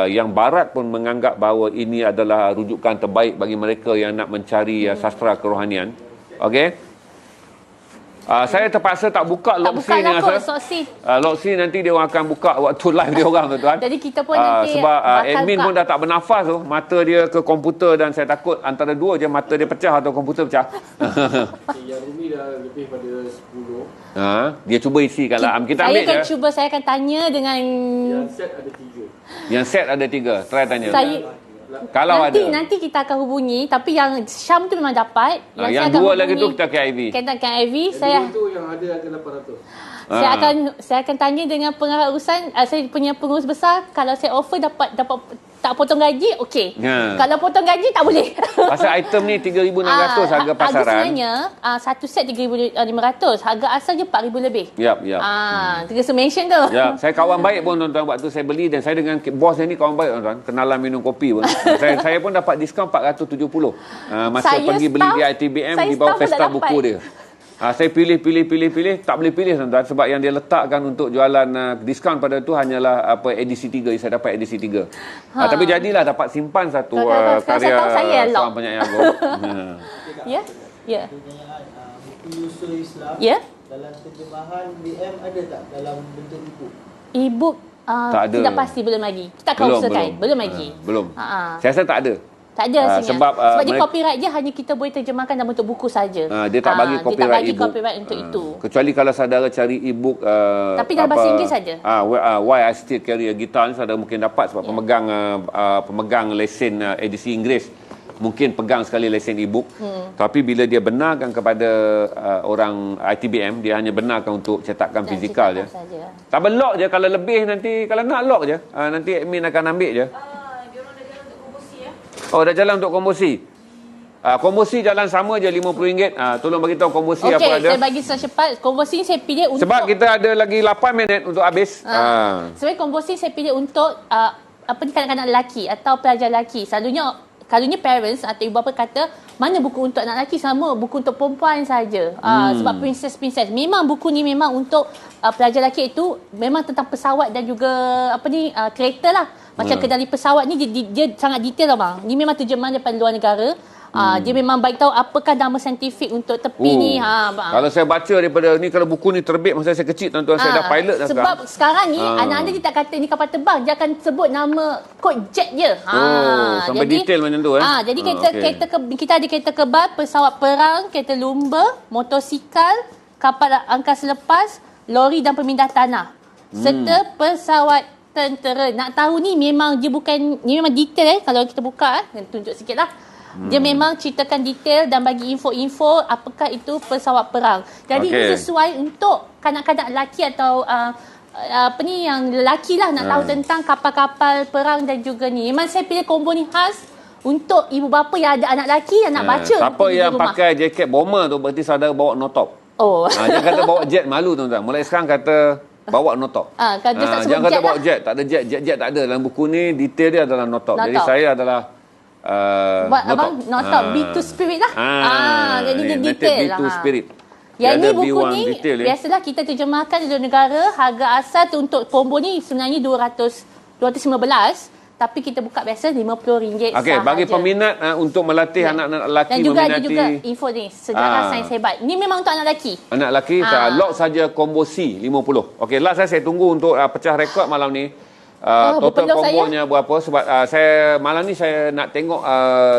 yang Barat pun menganggap bahawa ini adalah rujukan terbaik bagi mereka yang nak mencari sastra kerohanian. Okey. Saya terpaksa tak buka Loxi ni rasa. Loxi nanti dia orang akan buka waktu live dia orang tuan. Jadi kita pun nanti sebab admin pun dah tak bernafas tu. Mata dia ke komputer dan saya takut antara dua je mata dia pecah atau komputer pecah. Yang Rumi dah lebih pada 10. Dia cuba isikan lah. Kita ambil je. Saya akan tanya dengan Yang set ada 3. Yang set ada 3. Try tanya. Kalau nanti kita akan hubungi, tapi yang Syam tu memang dapat. Yang dua lagi tu kita ke IV. Kita ke IV. Saya tu yang ada 800. Saya akan tanya dengan pengarah urusan. Saya punya pengurus besar, kalau saya offer dapat tak potong gaji, okey. Kalau potong gaji tak boleh. Pasal item ni 3,600 harga pasaran. Harga sebenarnya satu set 3,500. Harga asal je 4,000 lebih. Yap. Terus mention tu. Ya, saya kawan baik pun tuan-tuan waktu saya beli dan saya dengan bos ni kawan baik tuan-tuan. Kenalan minum kopi pun. saya pun dapat diskaun 470. Masa saya pergi beli di ITBM di bawah pesta buku dia. Saya pilih tak boleh pilih tuan-tuan sebab yang dia letakkan untuk jualan diskaun pada tu hanyalah edisi 3. Saya dapat edisi 3. Tapi jadilah dapat simpan satu karya seorang penyair agung. Ya. Buku Usul Islam. Ya. Dalam terjemahan BM ada tak dalam bentuk e-book? E-book tak ada. tidak pasti, belum lagi. Kita akan usahakan. Belum lagi. Belum. Saya rasa tak ada. Tak ada rasanya. Sebab dia copyright je, hanya kita boleh terjemahkan dalam bentuk buku saja. Dia tak bagi copyright dia tak bagi e-book. Copyright untuk itu. Kecuali kalau saudara cari e-book tapi dalam bahasa Inggeris saja. Why I Still Carry a Guitar ni saudara mungkin dapat sebab pemegang lesen edisi Inggeris mungkin pegang sekali lesen e-book. Tapi bila dia benarkan kepada orang ITBM, dia hanya benarkan untuk cetakan fizikal je. Tak lock je, kalau lebih nanti, kalau nak lock je. Nanti admin akan ambil je. Dah jalan untuk kombosi. Kombosi jalan sama je RM50. Tolong bagi tahu kombosi apa ada. Okey, saya bagi secepat. Kombosi saya pilih untuk sebab kita ada lagi 8 minit untuk habis. Sebenarnya kombosi saya pilih untuk kanak-kanak lelaki atau pelajar lelaki. Selalunya parents atau ibu bapa kata mana buku untuk anak lelaki, sama buku untuk perempuan saja. Sebab princess memang buku ni memang untuk pelajar lelaki, itu memang tentang pesawat dan juga kereta lah. Macam kendali pesawat ni dia sangat detail lah bang. Ni memang terjemahan daripada luar negara. Dia memang baik tahu apakah nama saintifik untuk tepi ni. Kalau saya baca daripada ni, kalau buku ni terbit masa saya kecil tuan-tuan, saya dah pilot dah sebab sekarang ni anak-anak dia tak kata ini kapal terbang, dia akan sebut nama kod jet je. Sampai jadi, detail macam tu jadi kita ada kereta kebal, pesawat perang, kereta lumba, motosikal, kapal angkasa lepas, lori dan pemindah tanah, serta pesawat tentera. Nak tahu ni memang dia bukan, ni memang detail kalau kita buka tunjuk sikitlah. Dia memang ceritakan detail dan bagi info-info apakah itu pesawat perang. Jadi ini sesuai untuk kanak-kanak lelaki atau yang lelaki lah nak tahu tentang kapal-kapal perang dan juga ni. Memang saya pilih combo ni khas untuk ibu bapa yang ada anak lelaki yang nak baca. Siapa yang pakai jaket bomber tu berarti saudara bawa no top. Dia kata bawa jet malu tuan-tuan. Mulai sekarang kata bawa no top. Jangan kata bawa jet. Tak ada jet tak ada. Dalam buku ni detail dia adalah no top. Jadi saya adalah no top. B2 Spirit lah. Jadi dia detail lah. B2 Spirit. Yang ni buku ni biasalah kita terjemahkan di luar negara. Harga asal tu untuk combo ni sebenarnya 215. Tapi kita buka biasa RM50 sahaja. Bagi peminat untuk melatih anak-anak lelaki dan juga ada juga info ni, sejarah sains hebat. Ni memang untuk anak lelaki. Anak lelaki, lock saja combo C 50. Okey, last saya tunggu untuk pecah rekod malam ni. Total kombonya berapa sebab saya malam ni saya nak tengok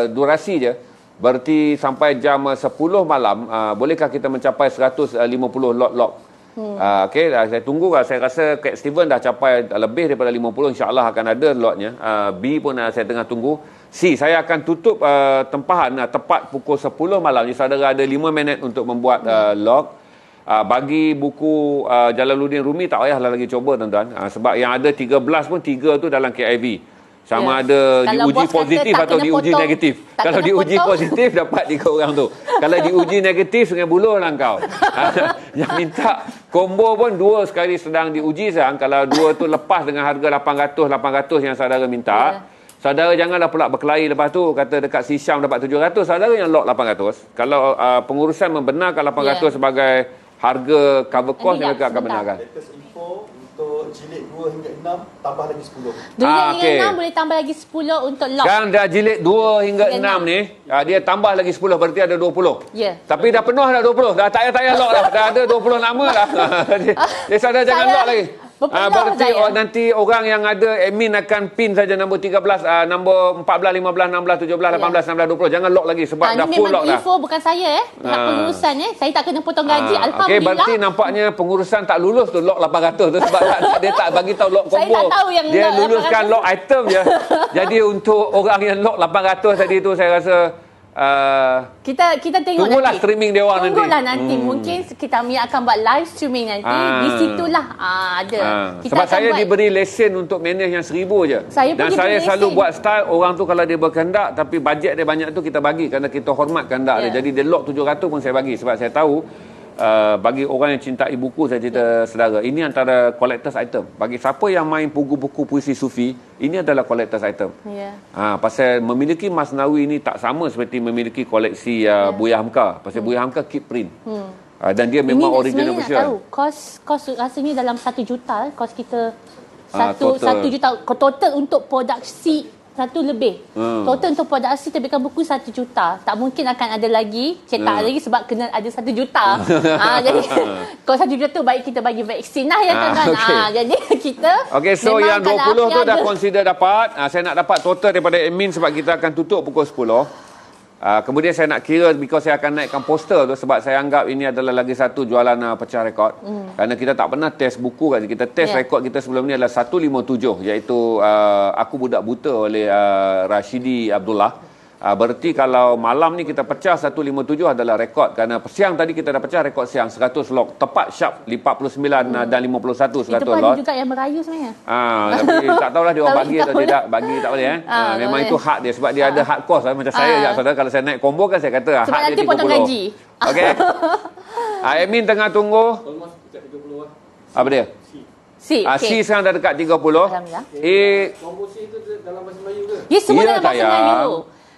durasi je. Berarti sampai jam 10 malam bolehkah kita mencapai 150 lot. Okey, saya tunggu. Saya rasa Kak Steven dah capai lebih daripada 50, insya-Allah akan ada lotnya. B pun saya tengah tunggu. C, saya akan tutup tempahan tepat pukul 10 malam. Jadi saudara ada 5 minit untuk membuat log. bagi buku Jalaluddin Rumi tak payahlah lagi cuba tuan-tuan. Sebab yang ada 13 pun 3 tu dalam KIV. Sama ada Kalau diuji bos kata positif tak atau kena diuji potong, negatif. tak Kalau kena diuji potong. positif dapat 3 orang tu. Kalau diuji negatif Sungai Buloh lah kau. Yang minta combo pun 2 sekali sedang diuji sekarang. Kalau 2 tu lepas dengan harga 800 yang saudara minta. Saudara janganlah pula berkelahi lepas tu kata dekat si Syam dapat 700, saudara yang lock 800. Kalau pengurusan membenarkan 800 sebagai harga cover cost, mereka akan benarkan. Latest info untuk jilid 2 hingga 6 tambah lagi 10. 2 hingga okey. 6 boleh tambah lagi 10 untuk lock. Sekarang dah jilid 2 hingga Hingga 6 ni, dia tambah lagi 10, berarti ada 20. Ya. Tapi dah penuh dah 20. Dah tak payah lock dah. Dah ada 20 nama dah. Dia saudara jangan Saya lock lagi. berpeluh Berarti saya. nanti orang yang ada admin akan pin saja nombor 13, nombor 14, 15, 16, 17, 18, 19, 20. Jangan lock lagi sebab dah Ini full memang lock dah. info bukan saya pihak pengurusan Saya tak kena potong gaji. Okey, Alhamdulillah. berarti nampaknya pengurusan tak lulus tu lock 800 tu sebab dia tak bagi tahu lock Saya combo. tak tahu yang Dia lock luluskan 800. lock item je. Jadi untuk orang yang lock 800 tadi tu saya rasa Kita tengok tunggulah nanti. streaming dia orang nanti. Tunggulah nanti. Mungkin kita akan buat live streaming nanti. Di situlah ada. Kita Sebab akan saya buat, diberi lesen untuk manage yang 1000 je. Saya pun Dan diberi saya selalu lesen. buat style orang tu kalau dia berkehendak tapi bajet dia banyak tu kita bagi kerana kita hormat kehendak dia. Jadi dia lock 700 pun saya bagi sebab saya tahu bagi orang yang cintai buku saya cerita saudara, ini antara collector's item. Bagi siapa yang main buku-buku puisi sufi, ini adalah collector's item. Ya. Pasal memiliki Masnawi ini tak sama seperti memiliki koleksi Buya Hamka. Pasal Buya Hamka keep print. Dan dia memang Ini original sebenarnya nak version. tahu kos rasanya dalam 1 juta kos kita Total. 1 juta total untuk produksi 1 lebih. Total untuk produksi terbitkan buku 1 juta. Tak mungkin akan ada lagi cetak lagi sebab kena ada 1 juta. Jadi kalau 1 juta tu baik kita bagi vaksin lah ya tuan-tuan. okey. Jadi kita Okey, so memang yang kalau 20 tu Afiq dah ada- consider dapat. Saya nak dapat total daripada admin sebab kita akan tutup pukul 10. Kemudian saya nak kira because saya akan naikkan poster tu sebab saya anggap ini adalah lagi satu jualan pecah rekod. Kerana kita tak pernah test buku kan. Kita test rekod kita sebelum ni adalah 157 iaitu Aku Budak Buta oleh Rashidi Abdullah. Berarti kalau malam ni kita pecah 157 adalah rekod kerana siang tadi kita dah pecah rekod siang 100 lot tepat sharp 49 dan 51 100 Itu pun ada lot. juga yang merayu sebenarnya. Tapi tak tahulah dia orang Tapi bagi tak atau boleh. tidak. Bagi tak boleh tak memang boleh. itu hak dia sebab dia ada hard cost macam saya je saudara. Kalau saya naik combo kan saya kata Sebab hak nanti dia 30. potong gaji. Okey. Admin tengah tunggu. Almost dekat 30 lah. Apa dia? Si, C sekarang dah dekat 30. Alhamdulillah. Combo C tu dalam bahasa Melayu ke? Ya, semua Ya, dalam bahasa sayang. Melayu.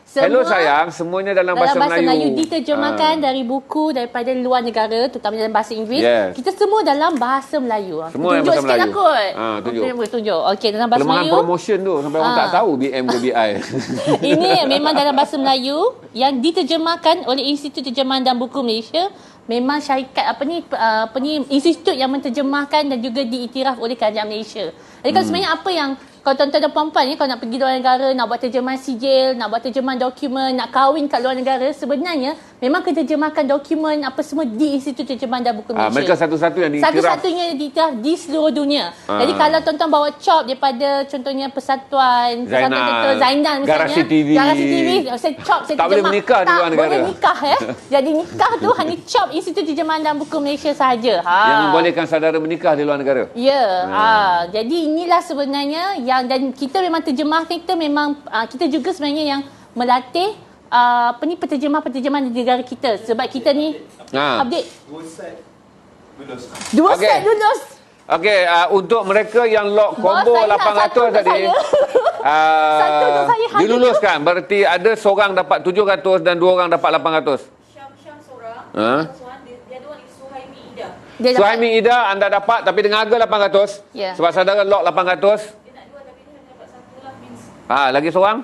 Hello sayang, semuanya dalam bahasa Melayu. Diterjemahkan dari buku daripada luar negara, terutama dalam bahasa Inggeris. Yes. Kita semua dalam bahasa Melayu. Semua dalam tunjuk bahasa sikit Melayu. lah kot. Tunjuk. Tunjuk. Okey, dalam bahasa Kelemahan Melayu. promotion tu sampai orang tak tahu BM ke BI. Ini memang dalam bahasa Melayu yang diterjemahkan oleh Institut Terjemahan dan Buku Malaysia. Memang syarikat apa ni institut yang menterjemahkan dan juga diiktiraf oleh Kerajaan Malaysia. Jadi kalau sebenarnya apa yang kalau tuan-tuan dan puan-puan ni kalau nak pergi luar negara, nak buat terjemahan sijil, nak buat terjemahan dokumen, nak kahwin kat luar negara, sebenarnya memang kena terjemahkan dokumen apa semua di Institut Terjemahan dan Buku Malaysia. Mereka satu-satu yang diiktiraf. Satu-satunya yang diiktiraf di seluruh dunia. Jadi kalau tuan-tuan bawa cop daripada contohnya Persatuan Tertentu, Zainal misalnya. Garasi TV. Garasi TV. Saya cop, saya Tak boleh terjemah. menikah di luar Tak negara. boleh nikah Jadi nikah tu hanya cop Institut Terjemahan dan Buku Malaysia sahaja. Yang membolehkan saudara menikah di luar negara. Ya, jadi inilah sebenarnya yang dan kita memang terjemah kita memang kita juga sebenarnya yang melatih penterjemah-penterjemah di negara kita sebab kita ni update 2 set lulus. 2 Okey. set lulus. Okey, untuk mereka yang lock Bos, combo saya nak satu 800 untuk tadi. saya. Satu untuk saya, hanya diluluskan. Berarti ada seorang dapat 700 dan 2 orang dapat 800. Syam seorang, Ha? dia ada orang ni Suhaimi Ida. Dia dapat- Suhaimi Ida anda dapat tapi dengan harga 800. Ya. Sebab saudara lock 800. Dia nak dua tapi dia hanya dapat satu lah means Lagi seorang?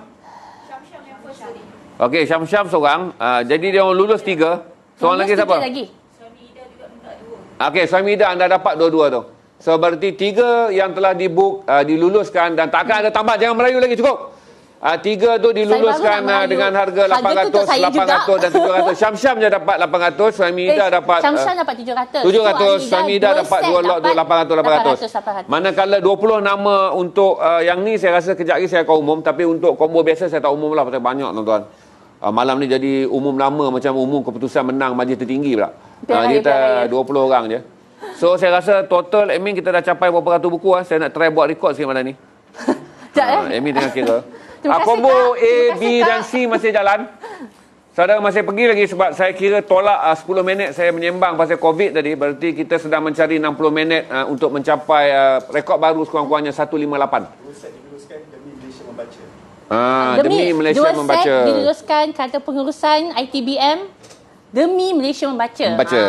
Syam yang first tadi. Okey, Syam seorang. Jadi dia orang lulus 3. Seorang lagi Lulus siapa? sikit lagi. Suami Ida juga minta dua. Okey, Suhaimi Ida anda dapat dua-dua tu. So berarti 3 yang telah dibook diluluskan dan tak akan ada tambah. Jangan merayu lagi, cukup. 3 tu diluluskan Saya baru nak merayu. dengan harga Harga tu untuk 800, saya 800 dan 700. Syam je dapat 800, Suhaimi Ida dapat Syamshan dapat 700. 700, Suhaimi Ida dapat 2 lot tu 800. 800. Manakala 20 nama untuk yang ni saya rasa kejap lagi saya akan umum, tapi untuk combo biasa saya tak umum lah pasal banyak tuan-tuan. malam ni jadi umum lama macam umum keputusan menang majlis tertinggi pula. Pilihan Kita raya. 20 orang je. So saya rasa total admin kita dah capai berapa ratus buku. Saya nak try buat rekod sikit malam ni. Sekejap Admin tengah kira. Terima kasih, Combo Kak. A, Terima B kasih, Kak. dan C masih jalan. Saudara masih pergi lagi sebab saya kira tolak 10 minit saya menyembang pasal COVID tadi. Berarti kita sedang mencari 60 minit untuk mencapai rekod baru sekurang-kurangnya 158. Dua set diluluskan demi Malaysia membaca. Demi Malaysia dua membaca. set diluluskan kata pengurusan ITBM demi Malaysia membaca. Membaca.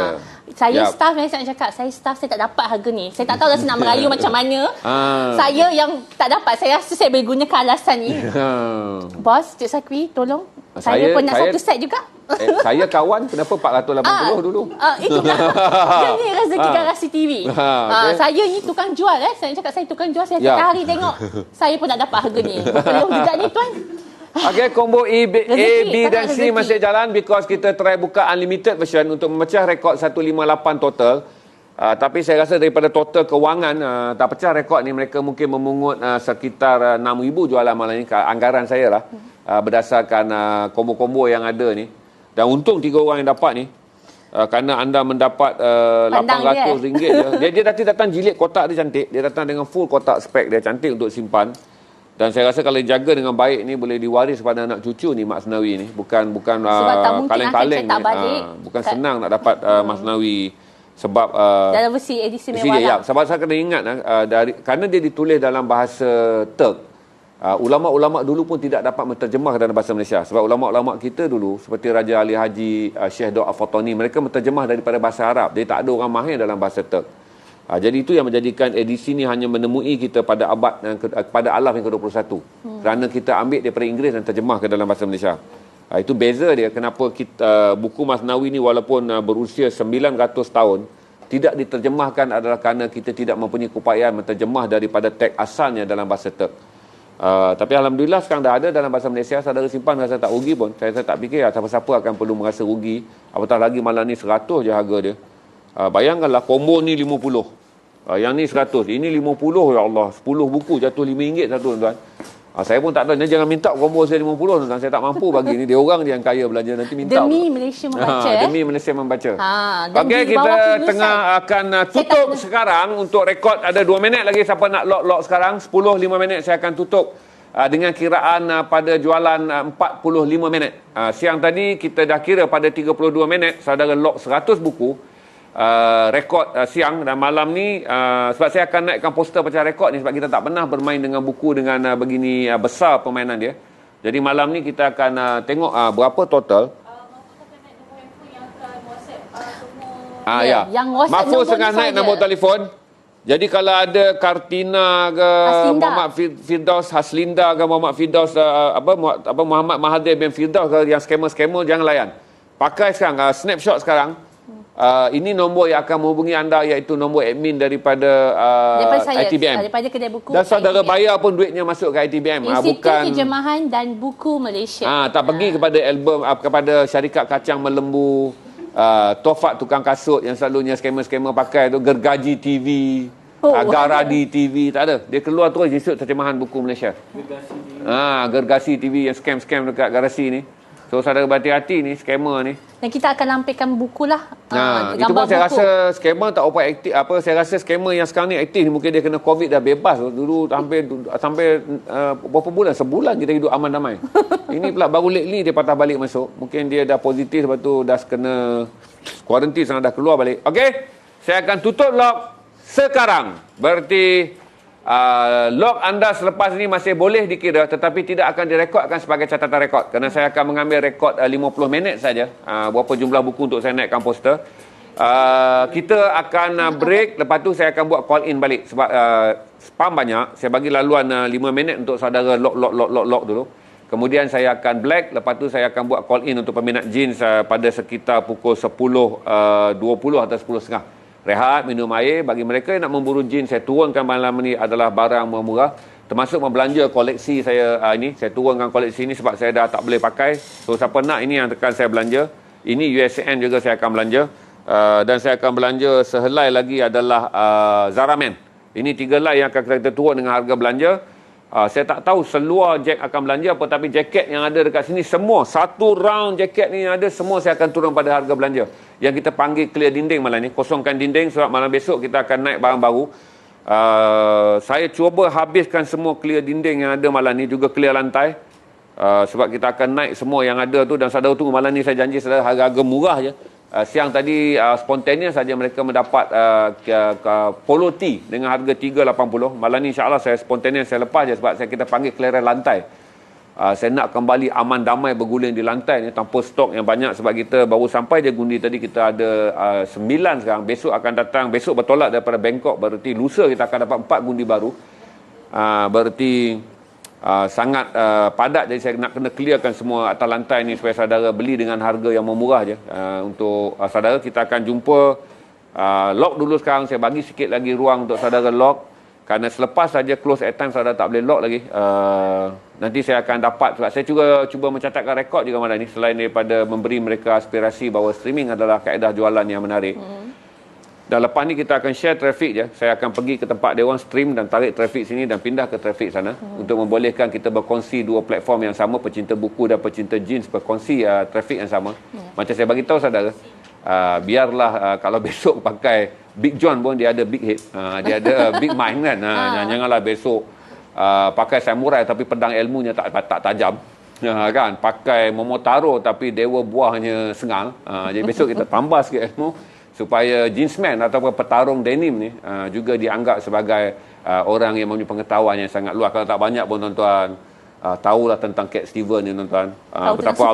Saya Yap. staff yang saya nak cakap, saya tak dapat harga ni. Saya tak tahu rasa nak merayu macam mana. Ah. Saya yang tak dapat, saya rasa saya boleh gunakan alasan ni. Bos, Cik Sakwi, tolong. Saya pun nak satu set juga. Saya kawan kenapa 480 dulu. Itu dah. Dia ni rezeki garasi TV. Okay. Saya ni tukang jual Saya nak cakap saya tukang jual. Saya Ya. setiap hari tengok. Saya pun nak dapat harga ni. Berpeluh juga ni tuan. Okey, combo A, B Rezeki, dan sangat C rezeki. masih jalan because kita try buka unlimited version untuk memecah rekod 158 total. Tapi saya rasa daripada total kewangan tak pecah rekod ni, mereka mungkin memungut sekitar 6,000 jualan malam ni, anggaran saya lah, berdasarkan combo-combo yang ada ni. Dan untung 3 orang yang dapat ni, kerana anda mendapat Pandang RM800 je. Dia datang jilid kotak dia cantik, dia datang dengan full kotak spek dia cantik untuk simpan. Dan saya rasa kalau dijaga dengan baik ni boleh diwaris kepada anak cucu ni Masnawi ni. Bukan Sebab tak mungkin kaleng-kaleng akan cetak ni. balik. Bukan senang nak dapat Masnawi sebab Dalam versi edisi versi mewah dia, lah. ya. Sebab saya kena ingat kerana dia ditulis dalam bahasa Turk. Ulama-ulama dulu pun tidak dapat menterjemah dalam bahasa Malaysia. Sebab ulama-ulama kita dulu seperti Raja Ali Haji Syekh Dr. Al-Fatani, mereka menterjemah daripada bahasa Arab. Dia tak ada orang mahir dalam bahasa Turk. Jadi itu yang menjadikan edisi ni hanya menemui kita pada pada alaf yang ke-21. Kerana kita ambil daripada Inggeris dan terjemah ke dalam bahasa Malaysia. Itu beza dia kenapa kita buku Masnawi ni walaupun berusia 900 tahun tidak diterjemahkan adalah kerana kita tidak mempunyai keupayaan menterjemah daripada teks asalnya dalam bahasa Turk. Tapi alhamdulillah sekarang dah ada dalam bahasa Malaysia. Saudara simpan rasa tak rugi pun. Saya tak fikir siapa-siapa akan perlu merasa rugi. Apatah lagi malam ni 100 je harga dia. Bayangkanlah combo ni 50. Yang ni 100. Ini 50, ya Allah. 10 buku jatuh RM5 satu, tuan. Saya pun tak tahu. Jangan minta combo saya 50, tuan. Saya tak mampu bagi ni. Dia orang je yang kaya belanja. Nanti minta. Demi Malaysia membaca. Demi Malaysia membaca. Dan Okey, di kita bawah kelulusan. tengah akan tutup sekarang untuk rekod. Ada 2 minit lagi. Siapa nak lock sekarang? 10-5 minit saya akan tutup. Dengan kiraan pada jualan 45 minit. Siang tadi kita dah kira pada 32 minit. Saudara lock 100 buku. Rekod siang dan malam ni sebab saya akan naikkan poster pecah rekod ni sebab kita tak pernah bermain dengan buku dengan begini besar permainan dia. Jadi malam ni kita akan tengok berapa total. Mahfuz akan naik nombor handphone yang akan WhatsApp semua. Ya. Yang WhatsApp Mahfuz nombor tengah ni naik saja. nombor telefon. Jadi kalau ada Kartina ke Haslinda. Muhammad Firdaus Haslinda ke Muhammad Firdaus Muhammad Mahathir bin Firdaus ke yang skamer-skamer jangan layan. Pakai sekarang snapshot sekarang. Ini nombor yang akan menghubungi anda iaitu nombor admin daripada saya, ITBM. daripada kedai buku Dan saudara ITBM. bayar pun duitnya masuk ke ITBM. Institut Bukan Terjemahan dan Buku Malaysia. tak pergi kepada album kepada syarikat kacang melembu, Tofat tukang kasut yang selalunya skamer-skamer pakai tu, Gergaji TV, Garadi TV, tak ada. Dia keluar terus Institut Terjemahan Buku Malaysia. Gergasi TV yang scam-scam dekat garasi ni. So saudara berhati-hati ni skamer ni. Dan kita akan lampirkan buku lah. Itu pun saya rasa skamer tak apa aktif saya rasa skamer yang sekarang ni aktif ni mungkin dia kena COVID dah bebas. Dulu sampai berapa bulan, sebulan kita hidup aman damai. Ini pula baru lately dia patah balik masuk. Mungkin dia dah positif lepas tu dah kena kuarantin sekarang dah keluar balik. Okey, saya akan tutup lock sekarang. Berarti log anda selepas ini masih boleh dikira tetapi tidak akan direkodkan sebagai catatan rekod kerana saya akan mengambil rekod 50 minit saja berapa jumlah buku untuk saya naikkan poster. Kita akan break, lepas tu saya akan buat call in balik sebab spam banyak. Saya bagi laluan 5 minit untuk saudara lock dulu. Kemudian saya akan black, lepas tu saya akan buat call in untuk peminat jeans pada sekitar pukul 10.20 atau 10.30. Rehat, minum air. Bagi mereka yang nak memburu jin, saya turunkan malam ni adalah barang murah. Termasuk membelanja koleksi saya ini. Saya turunkan koleksi ini sebab saya dah tak boleh pakai. So siapa nak ini yang tekan saya belanja. Ini USN juga saya akan belanja. Dan saya akan belanja sehelai lagi adalah Zara Man. Ini 3 helai yang akan kita turun dengan harga belanja. Saya tak tahu seluar Jack akan belanja apa, tapi jaket yang ada dekat sini semua, satu round jaket ni yang ada, semua saya akan turun pada harga belanja. Yang kita panggil clear dinding malam ni, kosongkan dinding sebab malam besok kita akan naik barang baru. Saya cuba habiskan semua clear dinding yang ada malam ni, juga clear lantai. Sebab kita akan naik semua yang ada tu, dan saudara tunggu malam ni saya janji saudara harga-harga murah je. Siang tadi spontaneous saja mereka mendapat polo tee dengan harga 380. Malam ni insya-Allah saya spontaneous, saya lepas je sebab kita panggil clearance lantai. Saya nak kembali aman damai berguling di lantai ni tanpa stok yang banyak sebab kita baru sampai je gundi tadi, kita ada 9 sekarang. Besok akan datang, besok bertolak daripada Bangkok, berarti lusa kita akan dapat 4 gundi baru. Berarti sangat padat, jadi saya nak kena clearkan semua atas lantai ni supaya saudara beli dengan harga yang memurah je. Untuk saudara, kita akan jumpa lock dulu sekarang. Saya bagi sikit lagi ruang untuk saudara lock, kerana selepas saja close at time saudara tak boleh lock lagi. Nanti saya akan dapat, sebab saya cuba mencatatkan rekod juga malam ni, selain daripada memberi mereka aspirasi bahawa streaming adalah kaedah jualan yang menarik. Dan lepas ni kita akan share trafik je. Saya akan pergi ke tempat dia orang stream dan tarik trafik sini dan pindah ke trafik sana untuk membolehkan kita berkongsi dua platform yang sama, pecinta buku dan pecinta jeans berkongsi trafik yang sama. Macam saya bagi tahu saudara, biarlah kalau besok pakai Big John pun dia ada big head, dia ada big mind kan. Janganlah besok pakai samurai tapi pedang ilmunya tak tajam. Kan, pakai Momotaro tapi dewa buahnya sengal. Jadi besok kita tambah sikit ilmu supaya jeansman ataupun petarung denim ni juga dianggap sebagai orang yang mempunyai pengetahuan yang sangat luas. Kalau tak banyak pun tuan-tuan tahulah tentang Cat Steven ni tuan-tuan. Betapa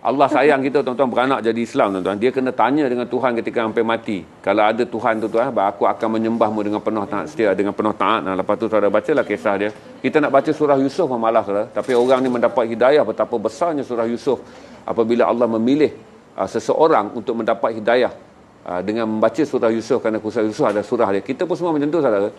Allah sayang kita tuan-tuan beranak jadi Islam tuan-tuan. Dia kena tanya dengan Tuhan ketika sampai mati. Kalau ada Tuhan tu tuan, aku akan menyembahmu dengan penuh taat setia, dengan penuh taat. Lepas tu saudara bacalah kisah dia. Kita nak baca surah Yusuf malas saudara, tapi orang ni mendapat hidayah. Betapa besarnya surah Yusuf apabila Allah memilih seseorang untuk mendapat hidayah dengan membaca surah Yusuf, kerana surah Yusuf ada surah dia. Kita pun semua macam tu saudara.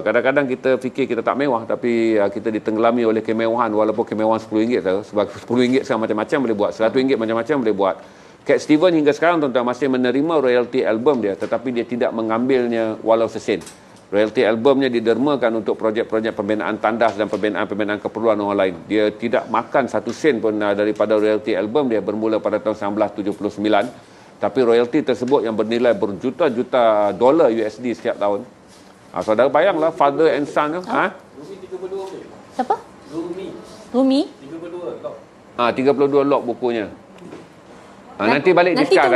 Kadang-kadang kita fikir kita tak mewah, tapi kita ditenggelami oleh kemewahan, walaupun kemewahan RM10 saudara. Sebab RM10 sekarang macam-macam boleh buat, RM100 macam-macam boleh buat. Cat Steven hingga sekarang tuan-tuan masih menerima royalty album dia, tetapi dia tidak mengambilnya walau sesen. Royalty albumnya didermakan untuk projek-projek pembinaan tandas dan pembinaan keperluan orang lain. Dia tidak makan 1 sen pun daripada royalty album dia, bermula pada tahun 1979. Tapi royalty tersebut yang bernilai berjuta-juta dolar USD setiap tahun. Saudara bayanglah, father and son. Rumi 32 ni. Siapa? Rumi 32 lock. 32 lock bukunya. Nanti balik nanti discuss.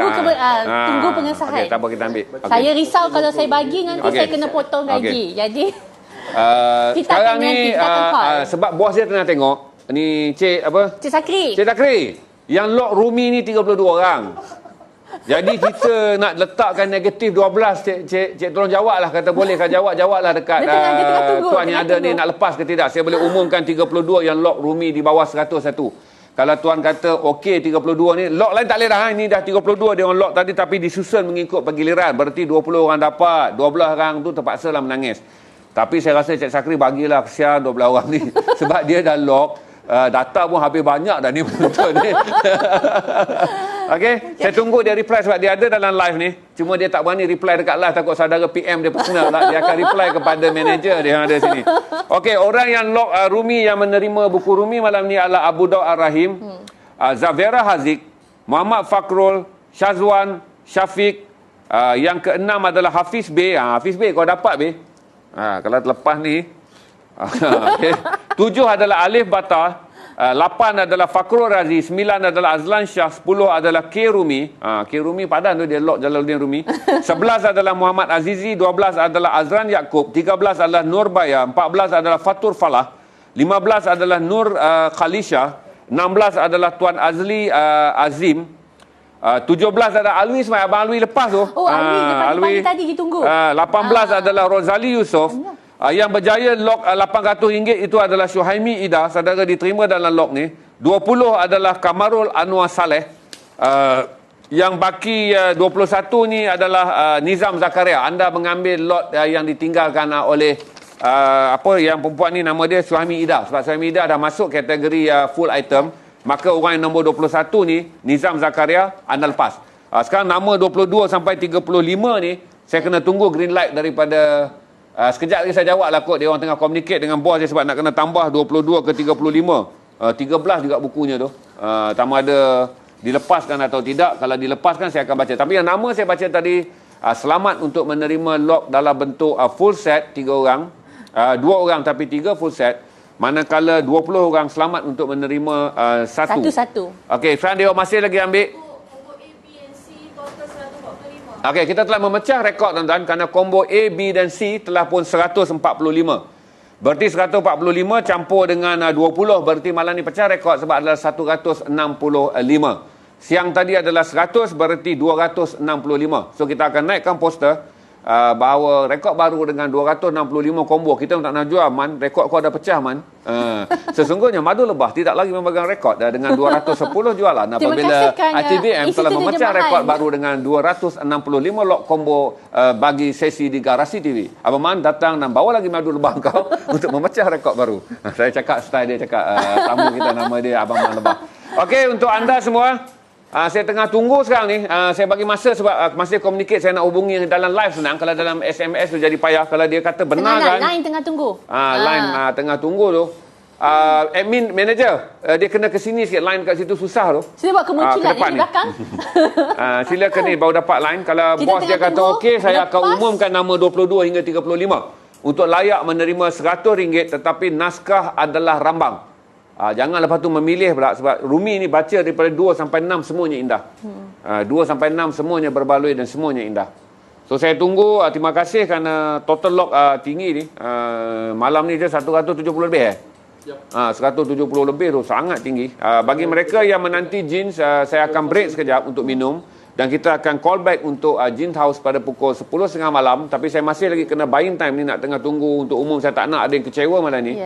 Tunggu pengesahan. Okay, tak apa, kita ambil. Okay. Saya risau kalau saya bagi nanti saya kena potong gaji. Jadi kita sekarang akan ni sebab bos dia tengah tengok ni Cik Sakri. Cik Sakri, yang lock Rumi ni 32 orang. Jadi kita nak letakkan negatif 12. Cik tolong jawablah, kata boleh kan, jawablah dekat tuan yang ada ni nak lepas ke tidak. Saya boleh umumkan 32 yang lock Rumi di bawah 101. Kalau tuan kata okey 32 ni, lock lain tak boleh dah. Ini dah 32 dia orang lock tadi, tapi disusun mengikut pergiliran. Berarti 20 orang dapat, 12 orang tu terpaksalah menangis. Tapi saya rasa Cik Sakri bagilah, kesian 12 orang ni. Sebab dia dah lock. Data pun habis banyak dah ni penonton ni. Okey, saya tunggu dia reply sebab dia ada dalam live ni. Cuma dia tak berani reply dekat live, takut saudara PM dia personal lah. Dia akan reply kepada manager dia yang ada sini. Okey, orang yang lock Rumi, yang menerima buku Rumi malam ni adalah Abu Daud Ar-Rahim, Zavera Haziq, Muhammad Fakrul, Syazwan, Syafiq. Yang keenam adalah Hafiz B. Hafiz B, kau dapat B. Kalau lepas ni. Okay. 7 adalah Alif Bata, 8 adalah Fakrul Razi, 9 adalah Azlan Shah, 10 adalah K Rumi. K Rumi padan tu, dia lock Jalaluddin Rumi. 11 adalah Muhammad Azizi, 12 adalah Azran Yaakob, 13 adalah Nur Baya, 14 adalah Fatur Falah, 15 adalah Nur Khalisha, 16 adalah Tuan Azli Azim, 17 adalah Alwi Ismail, Abang Alwi lepas tu. Alwi tadi ditunggu. 18 adalah Rozali Yusof. Yang berjaya lock RM800 itu adalah Syuhaimi Ida, saudara diterima dalam lock ni. 20 adalah Kamarul Anwar Saleh. Yang baki 21 ni adalah Nizam Zakaria. Anda mengambil lot yang ditinggalkan oleh yang perempuan ni, nama dia Syuhaimi Ida. Sebab Syuhaimi Ida dah masuk kategori full item, maka orang yang nombor 21 ni, Nizam Zakaria, anda lepas. Sekarang nama 22 sampai 35 ni, saya kena tunggu green light daripada Sekejap lagi saya jawab lah kot. Dia orang tengah communicate dengan bos dia sebab nak kena tambah 22 ke 35. 13 juga bukunya tu. Sama ada dilepaskan atau tidak. Kalau dilepaskan saya akan baca. Tapi yang nama saya baca tadi, selamat untuk menerima lock dalam bentuk full set 3 orang. 2 orang tapi 3 full set. Manakala 20 orang selamat untuk menerima satu. Satu-satu. Okey, sekarang dia masih lagi ambil. Combo A, B and C total 145. Okey, kita telah memecah rekod tuan-tuan kerana combo A, B dan C telah pun 145. Berarti 145 campur dengan 20, berarti malam ni pecah rekod sebab adalah 165. Siang tadi adalah 100, berarti 265. So kita akan naikkan poster bahawa rekod baru dengan 265 combo. Kita tak nak jual, Man. Rekod kau dah pecah, Man. Sesungguhnya Madu Lebah tidak lagi memegang rekod dengan 210 jualan apabila ITBM telah memecah rekod baru dengan 265 lot combo bagi sesi di Garasi TV. Abang Man datang dan bawa lagi Madu Lebah kau untuk memecah rekod baru. Saya cakap style dia, cakap tamu kita nama dia Abang Man Lebah. Okey, untuk anda semua, saya tengah tunggu sekarang ni. Saya bagi masa sebab masih communicate. Saya nak hubungi dalam live senang. Kalau dalam SMS tu jadi payah. Kalau dia kata benar kan. Line tengah tunggu. Line tengah tunggu tu. Admin manager, dia kena ke sini sikit. Line kat situ susah tu. Sila buat kemunculan di belakang. Sila ke ni baru dapat line. Kalau kita bos dia kata okey, saya akan umumkan nama 22 hingga 35. Untuk layak menerima RM100 tetapi naskah adalah rambang. Jangan lepas tu memilih pula sebab Rumi ni baca daripada 2 sampai 6 semuanya indah. 2 sampai 6 semuanya berbaloi dan semuanya indah. So saya tunggu. Terima kasih kerana total lock tinggi ni. Malam ni je 170 lebih Yep. 170 lebih tu sangat tinggi. Bagi mereka yang menanti jeans, saya akan break sekejap untuk minum dan kita akan call back untuk Jeans House pada pukul 10.30 malam. Tapi saya masih lagi kena buying time ni, nak tengah tunggu untuk umum. Saya tak nak ada yang kecewa malam ni.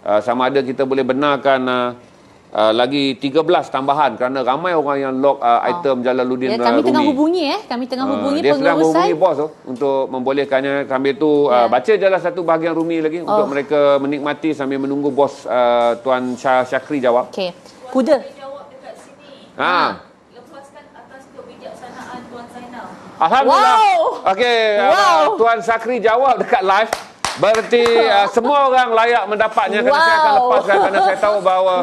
Sama ada kita boleh benarkan lagi 13 tambahan kerana ramai orang yang lock item Jalaluddin Rumi. Kami tengah hubungi kami tengah hubungi dia sedang pengurusan. menghubungi bos tu untuk membolehkannya. Sambil tu baca je lah satu bahagian Rumi lagi untuk mereka menikmati sambil menunggu bos Tuan Syakri jawab. Okey. Kuda. Jawab dekat sini. Lepaskan atas kebijaksanaan Tuan Zainal. Alhamdulillah. Wow. Okey, Wow. Tuan Syakri jawab dekat live. Berarti semua orang layak mendapatnya kerana saya akan lepaskan kerana saya tahu bahawa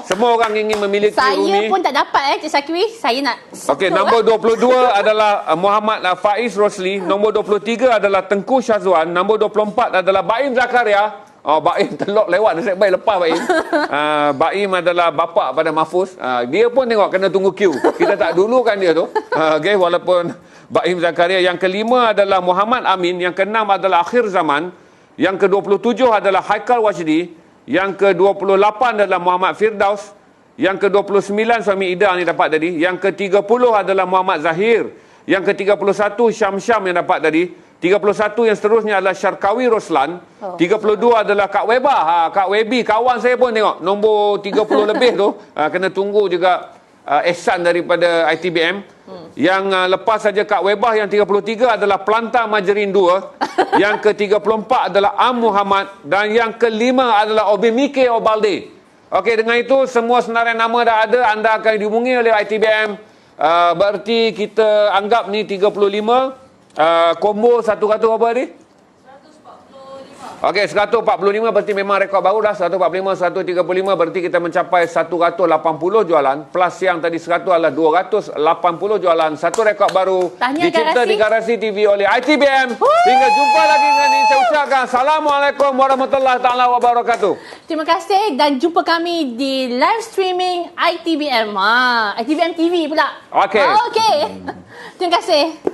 semua orang ingin memiliki Rumi. Saya pun tak dapat Cik Syakri. Saya nak. Okey, nombor 22 adalah Muhammad Faiz Rosli, nombor 23 adalah Tengku Syazwan, nombor 24 adalah Baim Zakaria. Baim telok lewat, nasib baik lepas Baim. Baim adalah bapa pada Mahfuz. Dia pun tengok kena tunggu queue. Kita tak dulukan dia tu. Okey, walaupun Baim Zakaria. Yang kelima adalah Muhammad Amin, yang keenam adalah Akhir Zaman. Yang ke-27 adalah Haikal Wajdi. Yang ke-28 adalah Muhammad Firdaus. Yang ke-29 suami Ida ni dapat tadi. Yang ke-30 adalah Muhammad Zahir. Yang ke-31 Syam yang dapat tadi. 31 yang seterusnya adalah Syarkawi Roslan. 32 adalah Kak Webah. Kak Webi, kawan saya pun tengok. Nombor 30 lebih tu. Kena tunggu juga ihsan daripada ITBM. Yang lepas saja Kak Webah, yang 33 adalah Pelantar Majerin 2. Yang ke-34 adalah Am Muhammad. Dan yang kelima adalah Obimike Obalde. Okey, dengan itu semua senarai nama dah ada. Anda akan dihubungi oleh ITBM. Berarti kita anggap ni 35. Combo 100 berapa tadi? 145. Okey, 145 berarti memang rekod baru dah. 145, 135 berarti kita mencapai 180 jualan. Plus yang tadi 100 adalah 280 jualan. Satu rekod baru dicipta di Garasi TV oleh ITBM. Hingga jumpa lagi dengan ini. Saya ucapkan Assalamualaikum warahmatullahi taala wabarakatuh. Terima kasih dan jumpa kami di live streaming ITBM. ITBM TV pula. Okey. Terima kasih.